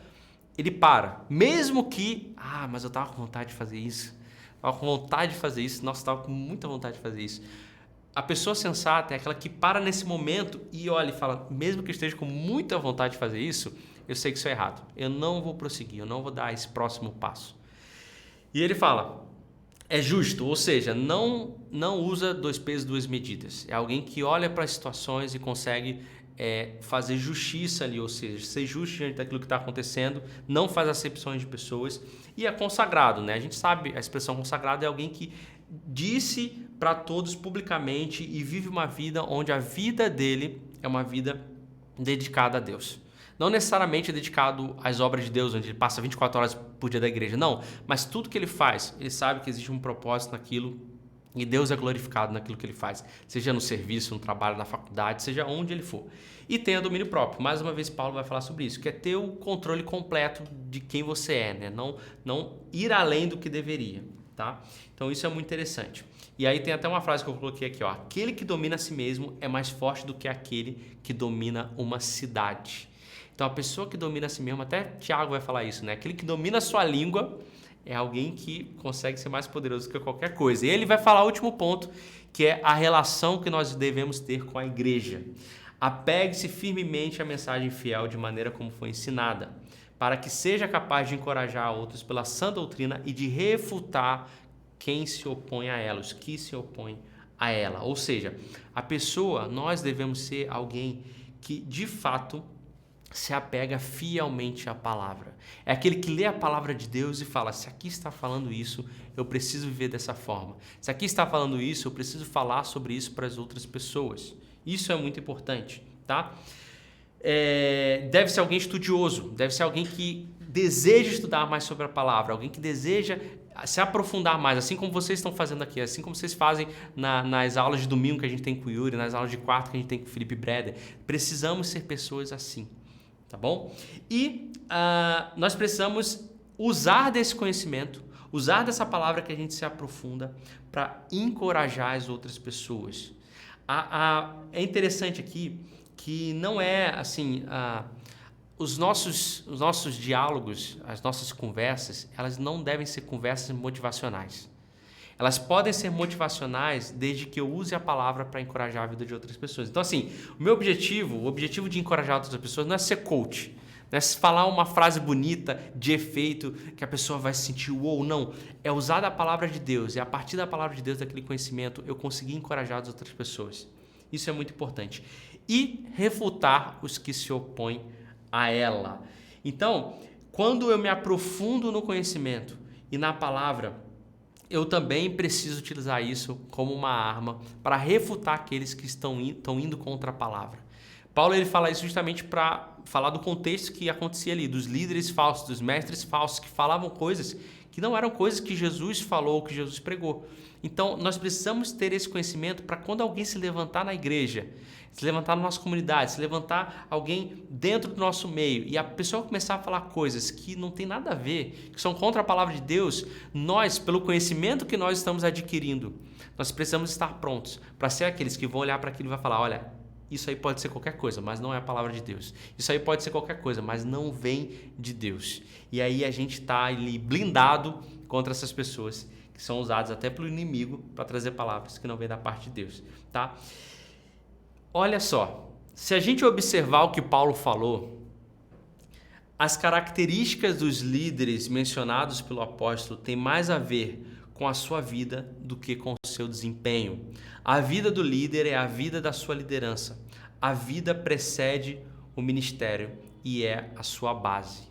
A: ele para. Mesmo que, mas eu estava com vontade de fazer isso, nossa, estava com muita vontade de fazer isso. A pessoa sensata é aquela que para nesse momento e olha e fala, mesmo que eu esteja com muita vontade de fazer isso, eu sei que isso é errado. Eu não vou prosseguir, eu não vou dar esse próximo passo. E ele fala, é justo, ou seja, não usa 2 pesos, 2 medidas. É alguém que olha para as situações e consegue fazer justiça ali, ou seja, ser justo diante daquilo que está acontecendo, não faz acepções de pessoas e é consagrado, né? A gente sabe, a expressão consagrado é alguém que disse para todos publicamente e vive uma vida onde a vida dele é uma vida dedicada a Deus. Não necessariamente dedicado às obras de Deus, onde ele passa 24 horas por dia da igreja, não. Mas tudo que ele faz, ele sabe que existe um propósito naquilo e Deus é glorificado naquilo que ele faz. Seja no serviço, no trabalho, na faculdade, seja onde ele for. E tenha domínio próprio. Mais uma vez, Paulo vai falar sobre isso, que é ter o controle completo de quem você é, né? Não ir além do que deveria, tá? Então isso é muito interessante. E aí tem até uma frase que eu coloquei aqui, ó. Aquele que domina a si mesmo é mais forte do que aquele que domina uma cidade. Então a pessoa que domina a si mesmo, até Tiago vai falar isso, né? Aquele que domina a sua língua é alguém que consegue ser mais poderoso que qualquer coisa. E ele vai falar o último ponto, que é a relação que nós devemos ter com a igreja. Apegue-se firmemente à mensagem fiel de maneira como foi ensinada, para que seja capaz de encorajar outros pela sã doutrina e de refutar quem se opõe a ela, os que se opõem a ela. Ou seja, a pessoa, nós devemos ser alguém que de fato se apega fielmente à palavra. É aquele que lê a palavra de Deus e fala, se aqui está falando isso, eu preciso viver dessa forma. Se aqui está falando isso, eu preciso falar sobre isso para as outras pessoas. Isso é muito importante, tá? Deve ser alguém estudioso, deve ser alguém que deseja estudar mais sobre a palavra, alguém que deseja se aprofundar mais, assim como vocês estão fazendo aqui, assim como vocês fazem nas aulas de domingo que a gente tem com o Yuri, nas aulas de quarta que a gente tem com o Felipe Breder. Precisamos ser pessoas assim. Tá bom? E nós precisamos usar desse conhecimento, usar dessa palavra que a gente se aprofunda para encorajar as outras pessoas. É interessante aqui que não é assim, os nossos diálogos, as nossas conversas, elas não devem ser conversas motivacionais. Elas podem ser motivacionais desde que eu use a palavra para encorajar a vida de outras pessoas. Então, assim, o objetivo de encorajar outras pessoas não é ser coach, não é falar uma frase bonita, de efeito, que a pessoa vai se sentir uou, não. É usar a palavra de Deus, e a partir da palavra de Deus, daquele conhecimento, eu conseguir encorajar as outras pessoas. Isso é muito importante. E refutar os que se opõem a ela. Então, quando eu me aprofundo no conhecimento e na palavra, eu também preciso utilizar isso como uma arma para refutar aqueles que estão indo contra a palavra. Paulo ele fala isso justamente para falar do contexto que acontecia ali, dos líderes falsos, dos mestres falsos que falavam coisas que não eram coisas que Jesus falou, que Jesus pregou. Então, nós precisamos ter esse conhecimento para quando alguém se levantar na igreja, se levantar na nossa comunidade, se levantar alguém dentro do nosso meio e a pessoa começar a falar coisas que não tem nada a ver, que são contra a palavra de Deus, nós, pelo conhecimento que nós estamos adquirindo, nós precisamos estar prontos para ser aqueles que vão olhar para aquilo e vão falar, olha, isso aí pode ser qualquer coisa, mas não é a palavra de Deus. Isso aí pode ser qualquer coisa, mas não vem de Deus. E aí a gente está ali blindado contra essas pessoas que são usadas até pelo inimigo para trazer palavras que não vêm da parte de Deus, tá? Olha só, se a gente observar o que Paulo falou, as características dos líderes mencionados pelo apóstolo têm mais a ver com a sua vida do que com o seu desempenho. A vida do líder é a vida da sua liderança. A vida precede o ministério e é a sua base.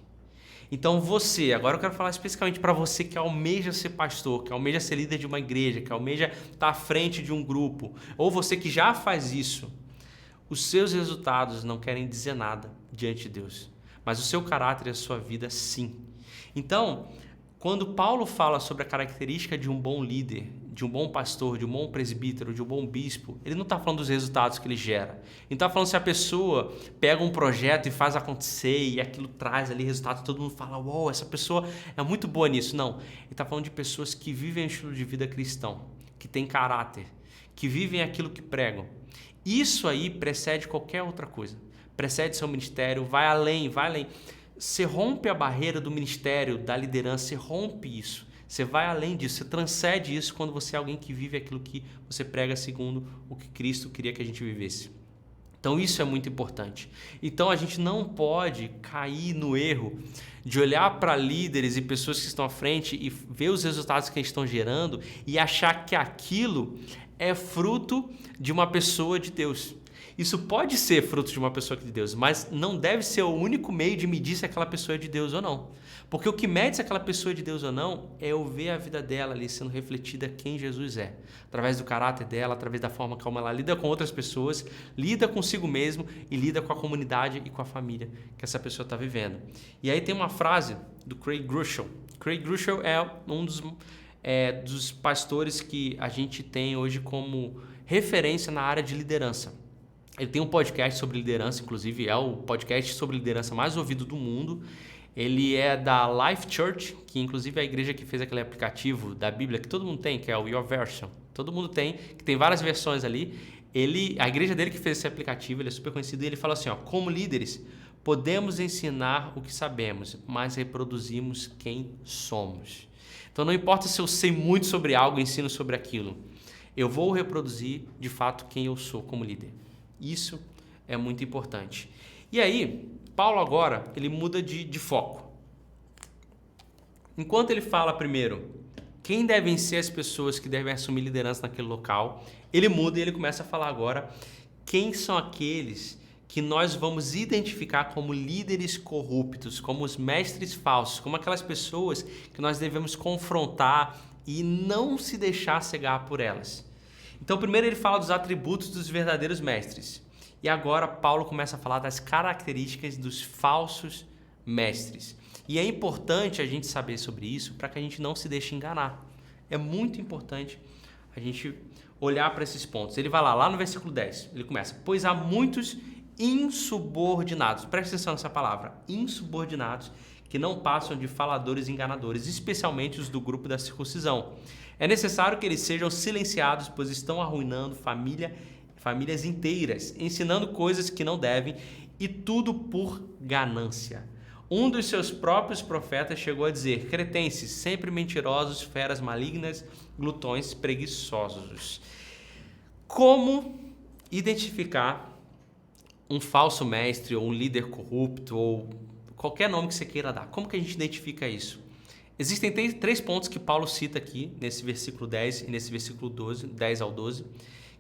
A: Então você, agora eu quero falar especificamente para você que almeja ser pastor, que almeja ser líder de uma igreja, que almeja estar à frente de um grupo, ou você que já faz isso, os seus resultados não querem dizer nada diante de Deus, mas o seu caráter e a sua vida sim. Então, quando Paulo fala sobre a característica de um bom líder, de um bom pastor, de um bom presbítero, de um bom bispo, ele não está falando dos resultados que ele gera. Ele está falando se a pessoa pega um projeto e faz acontecer e aquilo traz ali resultado, todo mundo fala, uou, essa pessoa é muito boa nisso. Não, ele está falando de pessoas que vivem um estilo de vida cristão, que têm caráter, que vivem aquilo que pregam. Isso aí precede qualquer outra coisa. Precede seu ministério, vai além, vai além. Você rompe a barreira do ministério, da liderança, você rompe isso. Você vai além disso, você transcende isso quando você é alguém que vive aquilo que você prega segundo o que Cristo queria que a gente vivesse. Então isso é muito importante. Então a gente não pode cair no erro de olhar para líderes e pessoas que estão à frente e ver os resultados que eles estão gerando e achar que aquilo é fruto de uma pessoa de Deus. Isso pode ser fruto de uma pessoa de Deus, mas não deve ser o único meio de medir se aquela pessoa é de Deus ou não. Porque o que mede se aquela pessoa é de Deus ou não é eu ver a vida dela ali sendo refletida quem Jesus é. Através do caráter dela, através da forma como ela lida com outras pessoas, lida consigo mesmo e lida com a comunidade e com a família que essa pessoa está vivendo. E aí tem uma frase do Craig Groeschel. Craig Groeschel é um dos pastores que a gente tem hoje como referência na área de liderança. Ele tem um podcast sobre liderança, inclusive é o podcast sobre liderança mais ouvido do mundo. Ele é da Life Church, que inclusive é a igreja que fez aquele aplicativo da Bíblia que todo mundo tem, que é o Your Version. Todo mundo tem, que tem várias versões ali. A igreja dele que fez esse aplicativo, ele é super conhecido, e ele fala assim, como líderes, podemos ensinar o que sabemos, mas reproduzimos quem somos. Então não importa se eu sei muito sobre algo, ensino sobre aquilo. Eu vou reproduzir, de fato, quem eu sou como líder. Isso é muito importante. E aí, Paulo agora, ele muda de foco. Enquanto ele fala primeiro quem devem ser as pessoas que devem assumir liderança naquele local, ele muda e ele começa a falar agora quem são aqueles que nós vamos identificar como líderes corruptos, como os mestres falsos, como aquelas pessoas que nós devemos confrontar e não se deixar cegar por elas. Então, primeiro ele fala dos atributos dos verdadeiros mestres. E agora Paulo começa a falar das características dos falsos mestres. E é importante a gente saber sobre isso para que a gente não se deixe enganar. É muito importante a gente olhar para esses pontos. Ele vai lá no versículo 10, ele começa: pois há muitos insubordinados, presta atenção nessa palavra, insubordinados, que não passam de faladores enganadores, especialmente os do grupo da circuncisão. É necessário que eles sejam silenciados, pois estão arruinando famílias inteiras, ensinando coisas que não devem, e tudo por ganância. Um dos seus próprios profetas chegou a dizer: cretenses, sempre mentirosos, feras malignas, glutões preguiçosos. Como identificar um falso mestre ou um líder corrupto ou qualquer nome que você queira dar? Como que a gente identifica isso? Existem três pontos que Paulo cita aqui nesse versículo 10 e nesse versículo 12, 10 ao 12,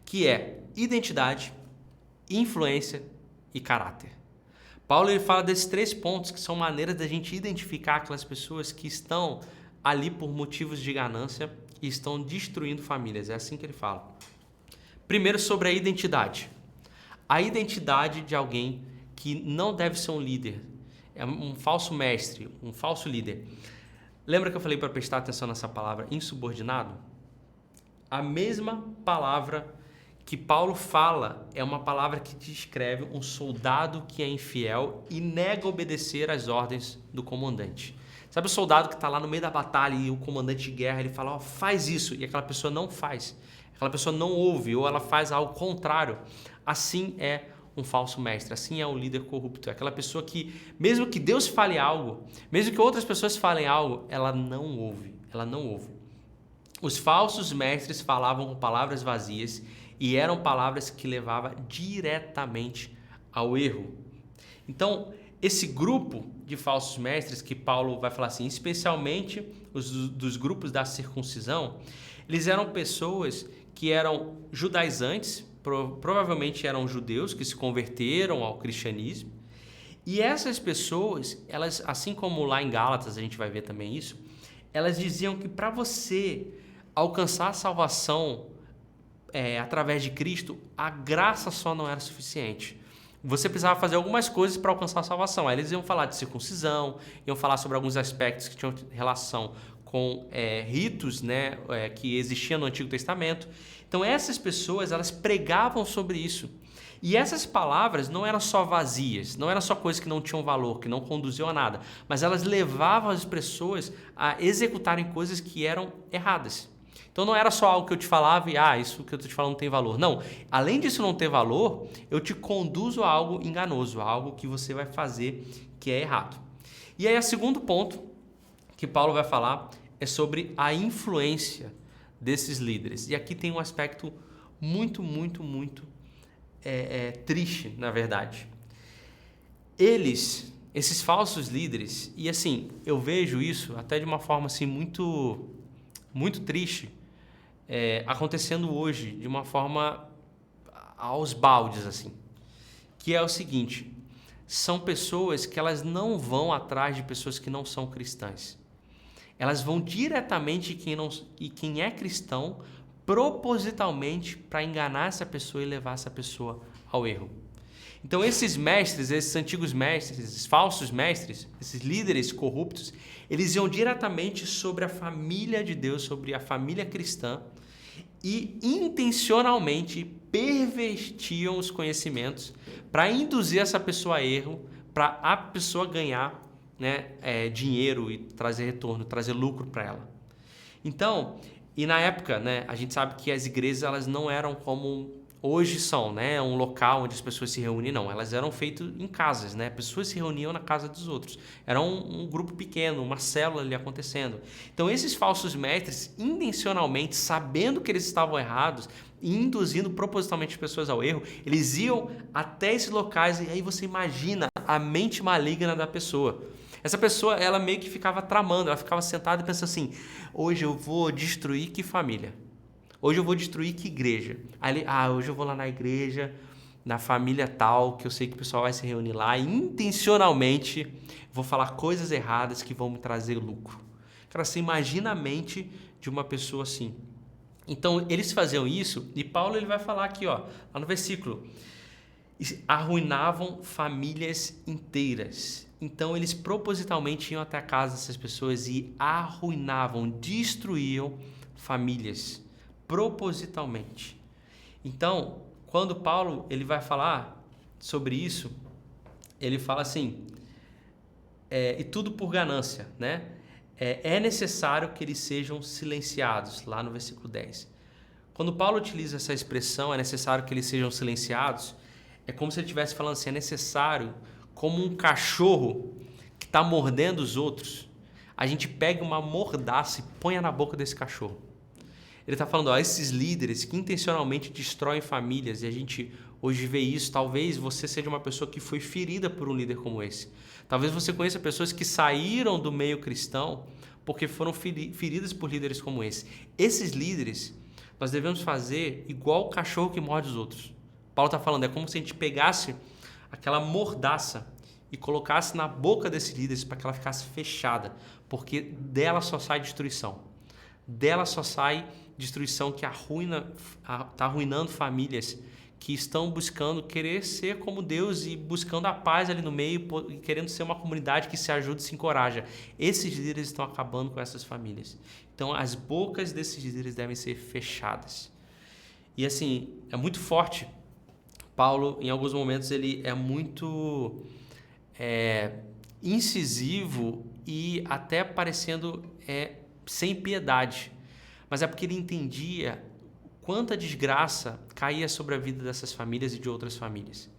A: que é identidade, influência e caráter. Paulo ele fala desses três pontos que são maneiras da gente identificar aquelas pessoas que estão ali por motivos de ganância e estão destruindo famílias. É assim que ele fala. Primeiro, sobre a identidade. A identidade de alguém que não deve ser um líder, é um falso mestre, um falso líder. Lembra que eu falei para prestar atenção nessa palavra insubordinado? A mesma palavra que Paulo fala é uma palavra que descreve um soldado que é infiel e nega obedecer às ordens do comandante. Sabe o soldado que está lá no meio da batalha e o comandante de guerra ele fala: faz isso, e aquela pessoa não faz, aquela pessoa não ouve ou ela faz algo contrário. Assim é um falso mestre, assim é um líder corrupto. É aquela pessoa que, mesmo que Deus fale algo, mesmo que outras pessoas falem algo, ela não ouve, Os falsos mestres falavam com palavras vazias e eram palavras que levavam diretamente ao erro. Então, esse grupo de falsos mestres que Paulo vai falar assim, especialmente os dos grupos da circuncisão, eles eram pessoas que eram judaizantes, provavelmente eram judeus que se converteram ao cristianismo. E essas pessoas, elas, assim como lá em Gálatas a gente vai ver também isso, elas diziam que para você alcançar a salvação através de Cristo, a graça só não era suficiente. Você precisava fazer algumas coisas para alcançar a salvação. Aí eles iam falar de circuncisão, iam falar sobre alguns aspectos que tinham relação com ritos, né, que existiam no Antigo Testamento. Então essas pessoas, elas pregavam sobre isso. E essas palavras não eram só vazias, não eram só coisas que não tinham valor, que não conduziam a nada, mas elas levavam as pessoas a executarem coisas que eram erradas. Então não era só algo que eu te falava e isso que eu estou te falando não tem valor. Não, além disso não ter valor, eu te conduzo a algo enganoso, a algo que você vai fazer que é errado. E aí o segundo ponto que Paulo vai falar é sobre a influência desses líderes. E aqui tem um aspecto muito triste, na verdade. Esses falsos líderes, e assim, eu vejo isso até de uma forma assim muito, muito triste, acontecendo hoje, de uma forma aos baldes, assim, que é o seguinte: são pessoas que elas não vão atrás de pessoas que não são cristãs. Elas vão diretamente quem é cristão, propositalmente, para enganar essa pessoa e levar essa pessoa ao erro. Então esses mestres, esses antigos mestres, esses falsos mestres, esses líderes corruptos, eles iam diretamente sobre a família de Deus, sobre a família cristã, e intencionalmente pervertiam os conhecimentos para induzir essa pessoa a erro, para a pessoa ganhar, né, dinheiro e trazer retorno, trazer lucro para ela. Então, e na época, né, a gente sabe que as igrejas elas não eram como hoje são, né, um local onde as pessoas se reúnem, não. Elas eram feitas em casas, né? Pessoas se reuniam na casa dos outros. Era um grupo pequeno, uma célula ali acontecendo. Então, esses falsos mestres, intencionalmente, sabendo que eles estavam errados e induzindo propositalmente as pessoas ao erro, eles iam até esses locais e aí você imagina a mente maligna da pessoa. Essa pessoa, ela meio que ficava tramando, ela ficava sentada e pensando assim: hoje eu vou destruir que família? Hoje eu vou destruir que igreja? Aí, hoje eu vou lá na igreja, na família tal, que eu sei que o pessoal vai se reunir lá, e intencionalmente vou falar coisas erradas que vão me trazer lucro. Cara, você imagina a mente de uma pessoa assim. Então, eles faziam isso, e Paulo ele vai falar aqui, ó, lá no versículo: arruinavam famílias inteiras. Então, eles propositalmente iam até a casa dessas pessoas e arruinavam, destruíam famílias, propositalmente. Então, quando Paulo ele vai falar sobre isso, ele fala assim, e tudo por ganância, né? É necessário que eles sejam silenciados, lá no versículo 10. Quando Paulo utiliza essa expressão, é necessário que eles sejam silenciados, é como se ele estivesse falando assim, é necessário, como um cachorro que está mordendo os outros, a gente pega uma mordaça e põe na boca desse cachorro. Ele está falando, esses líderes que intencionalmente destroem famílias, e a gente hoje vê isso. Talvez você seja uma pessoa que foi ferida por um líder como esse. Talvez você conheça pessoas que saíram do meio cristão porque foram feridas por líderes como esse. Esses líderes, nós devemos fazer igual o cachorro que morde os outros. Paulo está falando, é como se a gente pegasse aquela mordaça e colocasse na boca desses líderes para que ela ficasse fechada, porque dela só sai destruição. Dela só sai destruição que está arruinando famílias que estão buscando querer ser como Deus e buscando a paz ali no meio e querendo ser uma comunidade que se ajuda e se encoraja. Esses líderes estão acabando com essas famílias. Então, as bocas desses líderes devem ser fechadas. E assim, é muito forte. Paulo, em alguns momentos, ele é muito incisivo e até parecendo sem piedade. Mas é porque ele entendia quanta desgraça caía sobre a vida dessas famílias e de outras famílias.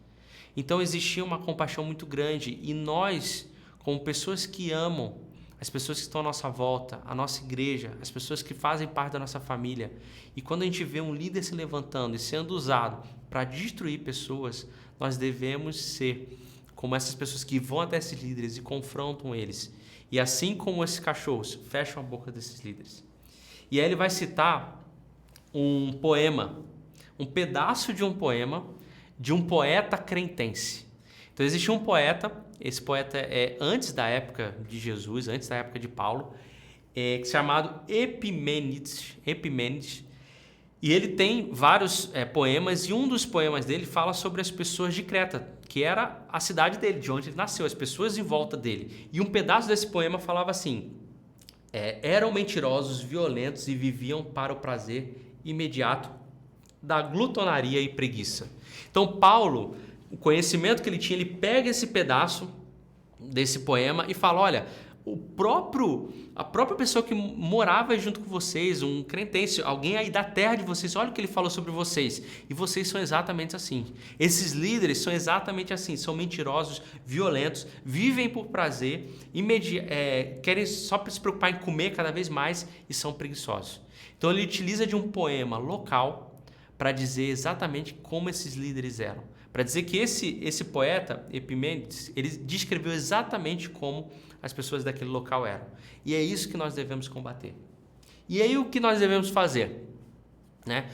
A: Então existia uma compaixão muito grande e nós, como pessoas que amam as pessoas que estão à nossa volta, a nossa igreja, as pessoas que fazem parte da nossa família, e quando a gente vê um líder se levantando e sendo usado para destruir pessoas, nós devemos ser como essas pessoas que vão até esses líderes e confrontam eles. E assim como esses cachorros fecham a boca desses líderes. E aí ele vai citar um poema, um pedaço de um poema de um poeta cretense. Então existia um poeta, esse poeta é antes da época de Jesus, antes da época de Paulo, chamado Epimênides, e ele tem vários poemas, e um dos poemas dele fala sobre as pessoas de Creta, que era a cidade dele, de onde ele nasceu, as pessoas em volta dele. E um pedaço desse poema falava assim: eram mentirosos, violentos e viviam para o prazer imediato da glutonaria e preguiça. Então Paulo, o conhecimento que ele tinha, ele pega esse pedaço desse poema e fala: olha, a própria pessoa que morava junto com vocês, um cretense, alguém aí da terra de vocês, olha o que ele falou sobre vocês. E vocês são exatamente assim. Esses líderes são exatamente assim, são mentirosos, violentos, vivem por prazer, querem só se preocupar em comer cada vez mais e são preguiçosos. Então ele utiliza de um poema local para dizer exatamente como esses líderes eram. Para dizer que esse poeta, Epimênides, ele descreveu exatamente como as pessoas daquele local eram. E é isso que nós devemos combater. E aí o que nós devemos fazer? Né?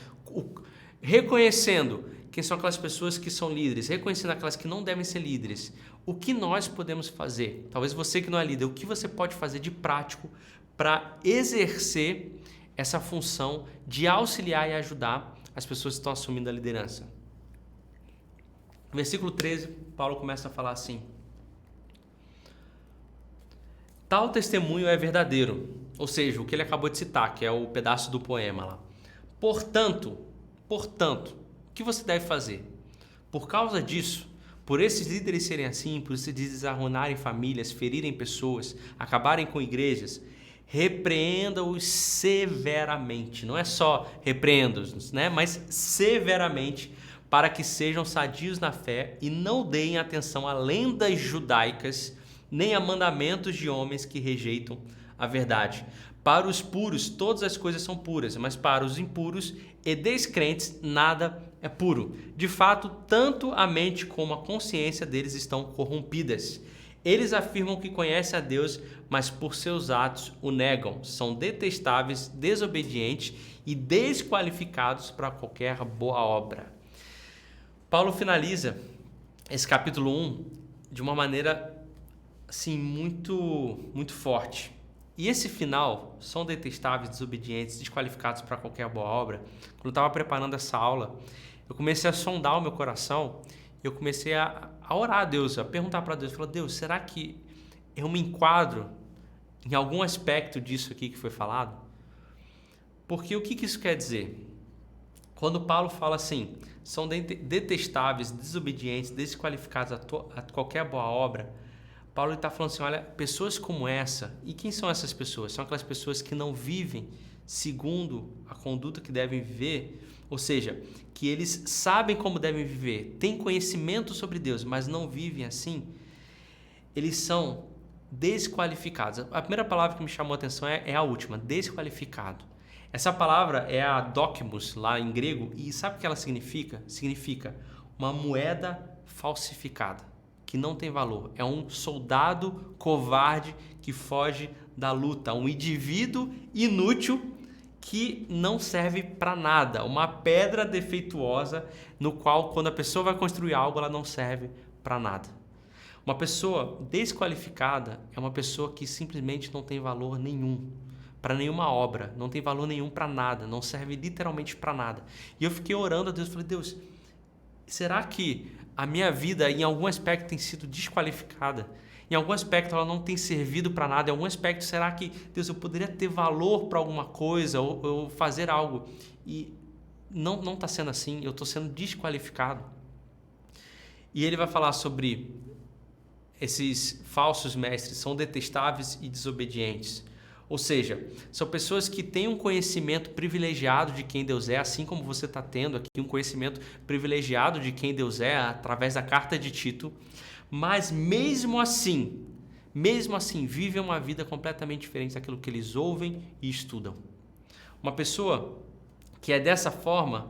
A: Reconhecendo quem são aquelas pessoas que são líderes, reconhecendo aquelas que não devem ser líderes, o que nós podemos fazer? Talvez você que não é líder, o que você pode fazer de prático para exercer essa função de auxiliar e ajudar as pessoas que estão assumindo a liderança? No versículo 13, Paulo começa a falar assim: tal testemunho é verdadeiro, ou seja, o que ele acabou de citar, que é o pedaço do poema lá. Portanto, o que você deve fazer? Por causa disso, por esses líderes serem assim, por esses desarruinarem famílias, ferirem pessoas, acabarem com igrejas, repreenda-os severamente. Não é só repreenda-os, né? Mas severamente, para que sejam sadios na fé e não deem atenção a lendas judaicas, nem a mandamentos de homens que rejeitam a verdade. Para os puros, todas as coisas são puras, mas para os impuros e descrentes, nada é puro. De fato, tanto a mente como a consciência deles estão corrompidas. Eles afirmam que conhecem a Deus, mas por seus atos o negam. São detestáveis, desobedientes e desqualificados para qualquer boa obra. Paulo finaliza esse capítulo 1 de uma maneira assim, muito forte. E esse final, são detestáveis, desobedientes, desqualificados para qualquer boa obra. Quando eu estava preparando essa aula, eu comecei a sondar o meu coração, eu comecei a orar a Deus, a perguntar para Deus, falar: Deus, será que eu me enquadro em algum aspecto disso aqui que foi falado? Porque o que isso quer dizer? Quando Paulo fala assim, são detestáveis, desobedientes, desqualificados a qualquer boa obra, Paulo está falando assim, olha, pessoas como essa, e quem são essas pessoas? São aquelas pessoas que não vivem segundo a conduta que devem viver, ou seja, que eles sabem como devem viver, têm conhecimento sobre Deus, mas não vivem assim. Eles são desqualificados. A primeira palavra que me chamou a atenção é a última, desqualificado. Essa palavra é a dokimos, lá em grego, e sabe o que ela significa? Significa uma moeda falsificada, que não tem valor. É um soldado covarde que foge da luta, um indivíduo inútil que não serve para nada, uma pedra defeituosa no qual, quando a pessoa vai construir algo, ela não serve para nada. Uma pessoa desqualificada é uma pessoa que simplesmente não tem valor nenhum para nenhuma obra, não tem valor nenhum para nada, não serve literalmente para nada. E eu fiquei orando a Deus, falei: Deus, será que a minha vida em algum aspecto tem sido desqualificada? Em algum aspecto ela não tem servido para nada? Em algum aspecto, será que, Deus, eu poderia ter valor para alguma coisa ou fazer algo? E não está sendo assim, eu estou sendo desqualificado. E ele vai falar sobre esses falsos mestres, são detestáveis e desobedientes. Ou seja, são pessoas que têm um conhecimento privilegiado de quem Deus é, assim como você está tendo aqui um conhecimento privilegiado de quem Deus é através da carta de Tito, mas mesmo assim, vivem uma vida completamente diferente daquilo que eles ouvem e estudam. Uma pessoa que é dessa forma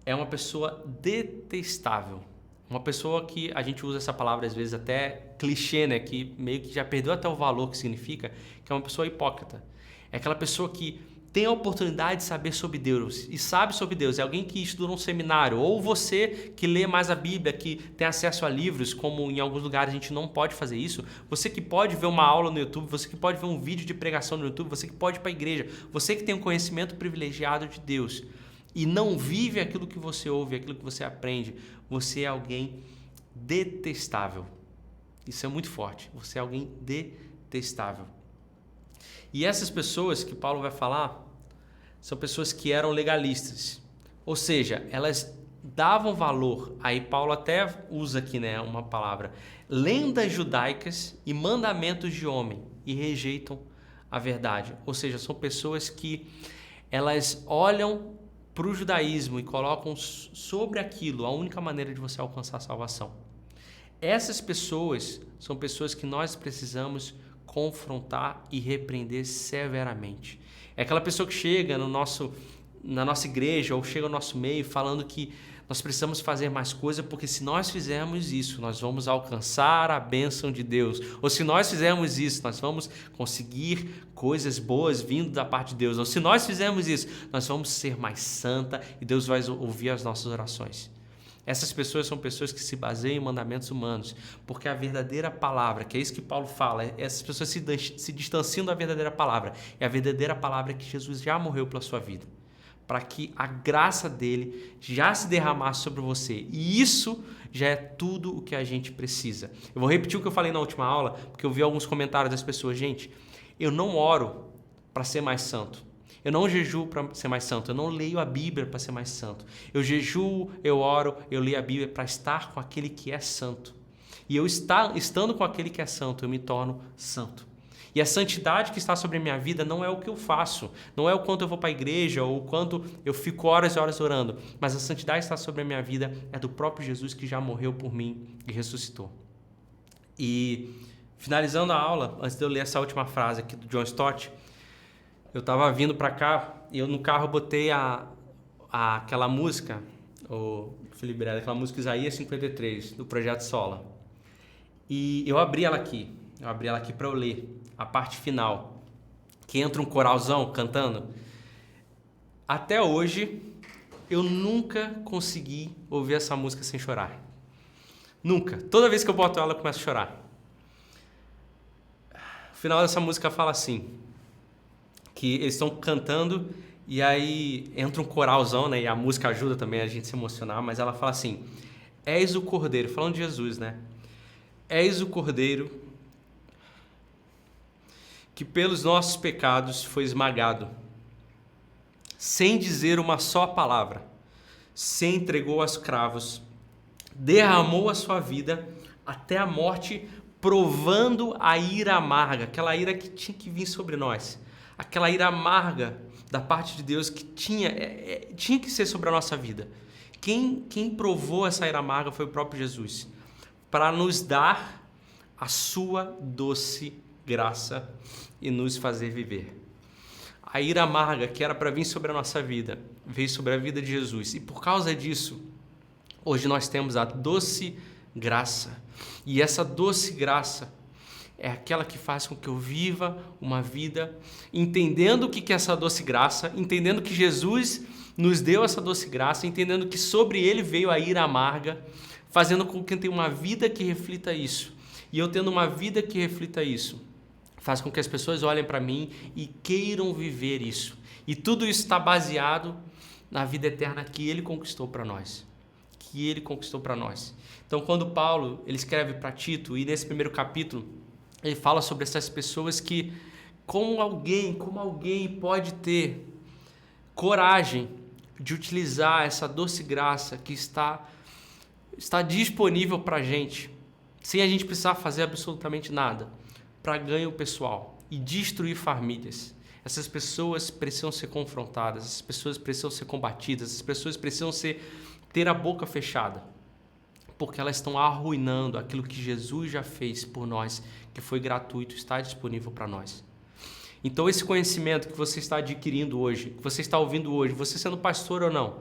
A: é uma pessoa detestável. Uma pessoa que a gente usa essa palavra às vezes até clichê, né? Que meio que já perdeu até o valor que significa, que é uma pessoa hipócrita. É aquela pessoa que tem a oportunidade de saber sobre Deus e sabe sobre Deus. É alguém que estudou num seminário, ou você que lê mais a Bíblia, que tem acesso a livros, como em alguns lugares a gente não pode fazer isso. Você que pode ver uma aula no YouTube, você que pode ver um vídeo de pregação no YouTube, você que pode ir para a igreja, você que tem um conhecimento privilegiado de Deus e não vive aquilo que você ouve, aquilo que você aprende, você é alguém detestável. Isso é muito forte. Você é alguém detestável. E essas pessoas que Paulo vai falar são pessoas que eram legalistas. Ou seja, elas davam valor, aí Paulo até usa aqui, né, uma palavra, lendas judaicas e mandamentos de homem, e rejeitam a verdade. Ou seja, são pessoas que elas olham para o judaísmo e colocam sobre aquilo a única maneira de você alcançar a salvação. Essas pessoas são pessoas que nós precisamos confrontar e repreender severamente. É aquela pessoa que chega no nosso na nossa igreja ou chega ao nosso meio falando que nós precisamos fazer mais coisa porque se nós fizermos isso, nós vamos alcançar a bênção de Deus. Ou se nós fizermos isso, nós vamos conseguir coisas boas vindo da parte de Deus. Ou se nós fizermos isso, nós vamos ser mais santa e Deus vai ouvir as nossas orações. Essas pessoas são pessoas que se baseiam em mandamentos humanos, porque a verdadeira palavra, que é isso que Paulo fala, essas pessoas se distanciam da verdadeira palavra. E a verdadeira palavra é que Jesus já morreu pela sua vida, para que a graça dele já se derramasse sobre você. E isso já é tudo o que a gente precisa. Eu vou repetir o que eu falei na última aula, porque eu vi alguns comentários das pessoas. Gente, eu não oro para ser mais santo. Eu não jejuo para ser mais santo. Eu não leio a Bíblia para ser mais santo. Eu jejuo, eu oro, eu leio a Bíblia para estar com aquele que é santo. E eu estando com aquele que é santo, eu me torno santo. E a santidade que está sobre a minha vida não é o que eu faço, não é o quanto eu vou para a igreja ou o quanto eu fico horas e horas orando, mas a santidade que está sobre a minha vida é do próprio Jesus que já morreu por mim e ressuscitou. E finalizando a aula, antes de eu ler essa última frase aqui do John Stott, eu estava vindo para cá e eu no carro botei aquela música, o Felipe Breda, aquela música Isaías 53, do Projeto Sola. E eu abri ela aqui para eu ler a parte final, que entra um coralzão cantando. Até hoje, eu nunca consegui ouvir essa música sem chorar. Nunca. Toda vez que eu boto ela, eu começo a chorar. O final dessa música fala assim, que eles estão cantando e aí entra um coralzão, né? E a música ajuda também a gente se emocionar, mas ela fala assim, és o Cordeiro, falando de Jesus, né? És o Cordeiro que pelos nossos pecados foi esmagado, sem dizer uma só palavra, se entregou aos cravos, derramou a sua vida até a morte, provando a ira amarga, aquela ira que tinha que vir sobre nós, aquela ira amarga da parte de Deus que tinha que ser sobre a nossa vida. Quem provou essa ira amarga foi o próprio Jesus, para nos dar a sua doce graça e nos fazer viver. A ira amarga que era para vir sobre a nossa vida, veio sobre a vida de Jesus. E por causa disso, hoje nós temos a doce graça. E essa doce graça é aquela que faz com que eu viva uma vida entendendo o que é essa doce graça, entendendo que Jesus nos deu essa doce graça, entendendo que sobre ele veio a ira amarga, fazendo com que eu tenha uma vida que reflita isso. E eu tendo uma vida que reflita isso, faz com que as pessoas olhem para mim e queiram viver isso. E tudo isso está baseado na vida eterna que ele conquistou para nós. Então, quando Paulo ele escreve para Tito, e nesse primeiro capítulo, ele fala sobre essas pessoas que, como alguém pode ter coragem de utilizar essa doce graça que está disponível para a gente, sem a gente precisar fazer absolutamente nada, para ganho pessoal e destruir famílias. Essas pessoas precisam ser confrontadas, essas pessoas precisam ser combatidas, essas pessoas precisam ter a boca fechada, porque elas estão arruinando aquilo que Jesus já fez por nós, que foi gratuito, está disponível para nós. Então esse conhecimento que você está adquirindo hoje, que você está ouvindo hoje, você sendo pastor ou não,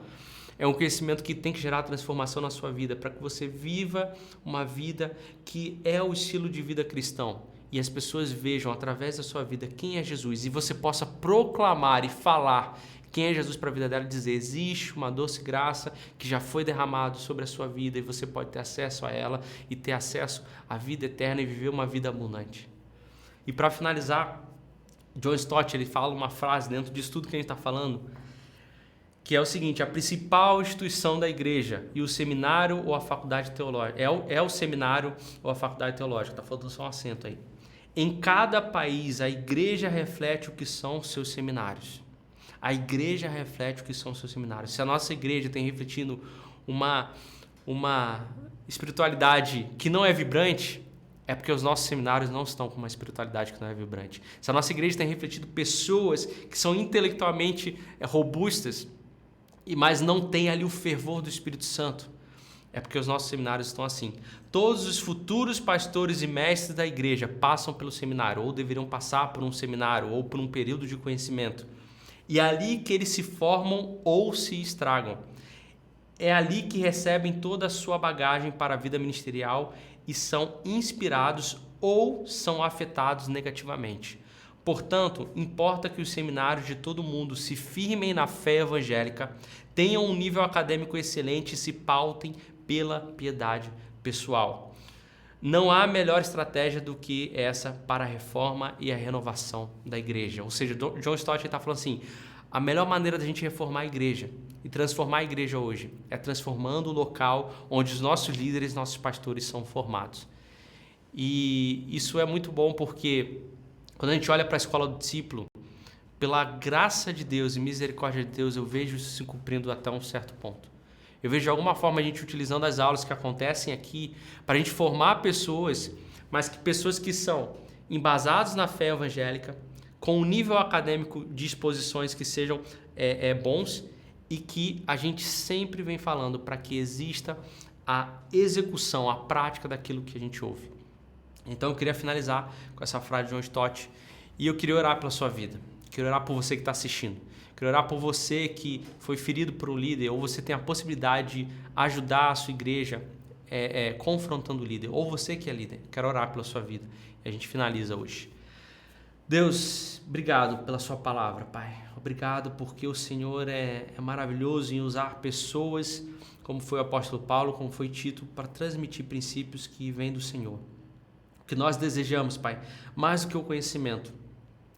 A: é um conhecimento que tem que gerar transformação na sua vida, para que você viva uma vida que é o estilo de vida cristão. E as pessoas vejam através da sua vida quem é Jesus e você possa proclamar e falar quem é Jesus para a vida dela e dizer, existe uma doce graça que já foi derramado sobre a sua vida e você pode ter acesso a ela e ter acesso à vida eterna e viver uma vida abundante. E para finalizar, John Stott ele fala uma frase dentro disso tudo que a gente está falando, que é o seguinte, a principal instituição da igreja e o seminário ou a faculdade teológica, é o seminário ou a faculdade teológica, está faltando só um acento aí. Em cada país, a igreja reflete o que são os seus seminários. A igreja reflete o que são os seus seminários. Se a nossa igreja tem refletindo uma espiritualidade que não é vibrante, é porque os nossos seminários não estão com uma espiritualidade que não é vibrante. Se a nossa igreja tem refletido pessoas que são intelectualmente robustas, mas não tem ali o fervor do Espírito Santo, é porque os nossos seminários estão assim. Todos os futuros pastores e mestres da igreja passam pelo seminário, ou deveriam passar por um seminário, ou por um período de conhecimento. E é ali que eles se formam ou se estragam. É ali que recebem toda a sua bagagem para a vida ministerial e são inspirados ou são afetados negativamente. Portanto, importa que os seminários de todo mundo se firmem na fé evangélica, tenham um nível acadêmico excelente e se pautem pela piedade pessoal. Não há melhor estratégia do que essa para a reforma e a renovação da igreja. Ou seja, John Stott está falando assim, a melhor maneira da gente reformar a igreja e transformar a igreja hoje é transformando o local onde os nossos líderes, nossos pastores são formados. E isso é muito bom porque quando a gente olha para a escola do discípulo, pela graça de Deus e misericórdia de Deus, eu vejo isso se cumprindo até um certo ponto. Eu vejo de alguma forma a gente utilizando as aulas que acontecem aqui para a gente formar pessoas, mas que pessoas que são embasadas na fé evangélica, com um nível acadêmico de exposições que sejam bons e que a gente sempre vem falando para que exista a execução, a prática daquilo que a gente ouve. Então eu queria finalizar com essa frase de John Stott e eu queria orar pela sua vida. Queria orar por você que está assistindo. Queria orar por você que foi ferido por um líder ou você tem a possibilidade de ajudar a sua igreja confrontando o líder. Ou você que é líder. Quero orar pela sua vida. E a gente finaliza hoje. Deus, obrigado pela sua palavra, Pai. Obrigado porque o Senhor é maravilhoso em usar pessoas como foi o apóstolo Paulo, como foi Tito, para transmitir princípios que vêm do Senhor. O que nós desejamos, Pai, mais do que o conhecimento,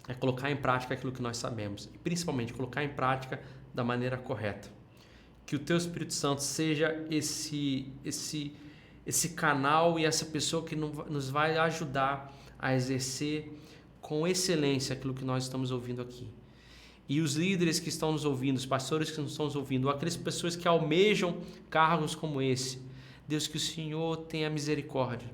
A: é colocar em prática aquilo que nós sabemos e principalmente colocar em prática da maneira correta. Que o Teu Espírito Santo seja esse canal e essa pessoa que nos vai ajudar a exercer com excelência aquilo que nós estamos ouvindo aqui. E os líderes que estão nos ouvindo, os pastores que estão nos ouvindo, aquelas pessoas que almejam cargos como esse, Deus, que o Senhor tenha misericórdia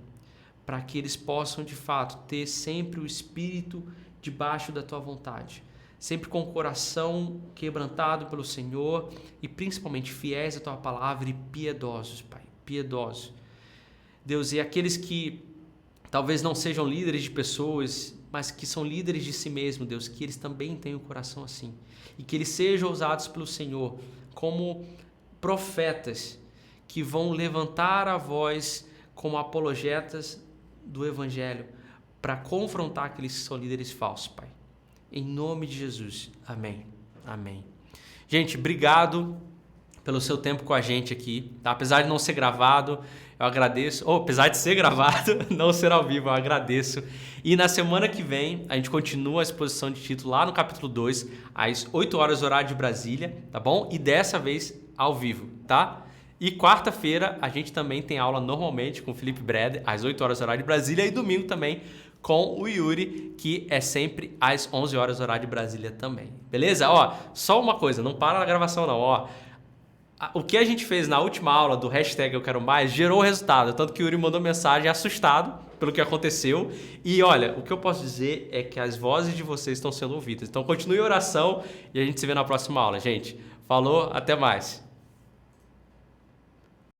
A: para que eles possam de fato ter sempre o Espírito debaixo da Tua vontade, sempre com o coração quebrantado pelo Senhor e principalmente fiéis à Tua palavra e piedosos, Pai, piedosos. Deus, e aqueles que talvez não sejam líderes de pessoas, mas que são líderes de si mesmo, Deus, que eles também tenham o coração assim e que eles sejam usados pelo Senhor como profetas que vão levantar a voz como apologetas do Evangelho para confrontar aqueles que são líderes falsos, Pai. Em nome de Jesus. Amém. Amém. Gente, obrigado pelo seu tempo com a gente aqui. Tá? Apesar de não ser gravado, eu agradeço. Apesar de ser gravado, não ser ao vivo, eu agradeço. E na semana que vem, a gente continua a exposição de Tito lá no capítulo 2, às 8 horas horário de Brasília, tá bom? E dessa vez ao vivo, tá? E quarta-feira a gente também tem aula normalmente com o Felipe Breder, às 8 horas horário de Brasília, e domingo também com o Yuri, que é sempre às 11 horas horário de Brasília também. Beleza? Ó, só uma coisa, não para na gravação não, ó. O que a gente fez na última aula do hashtag Eu Quero Mais gerou resultado, tanto que o Yuri mandou mensagem assustado pelo que aconteceu. E olha, o que eu posso dizer é que as vozes de vocês estão sendo ouvidas. Então continue a oração e a gente se vê na próxima aula, gente. Falou, até mais.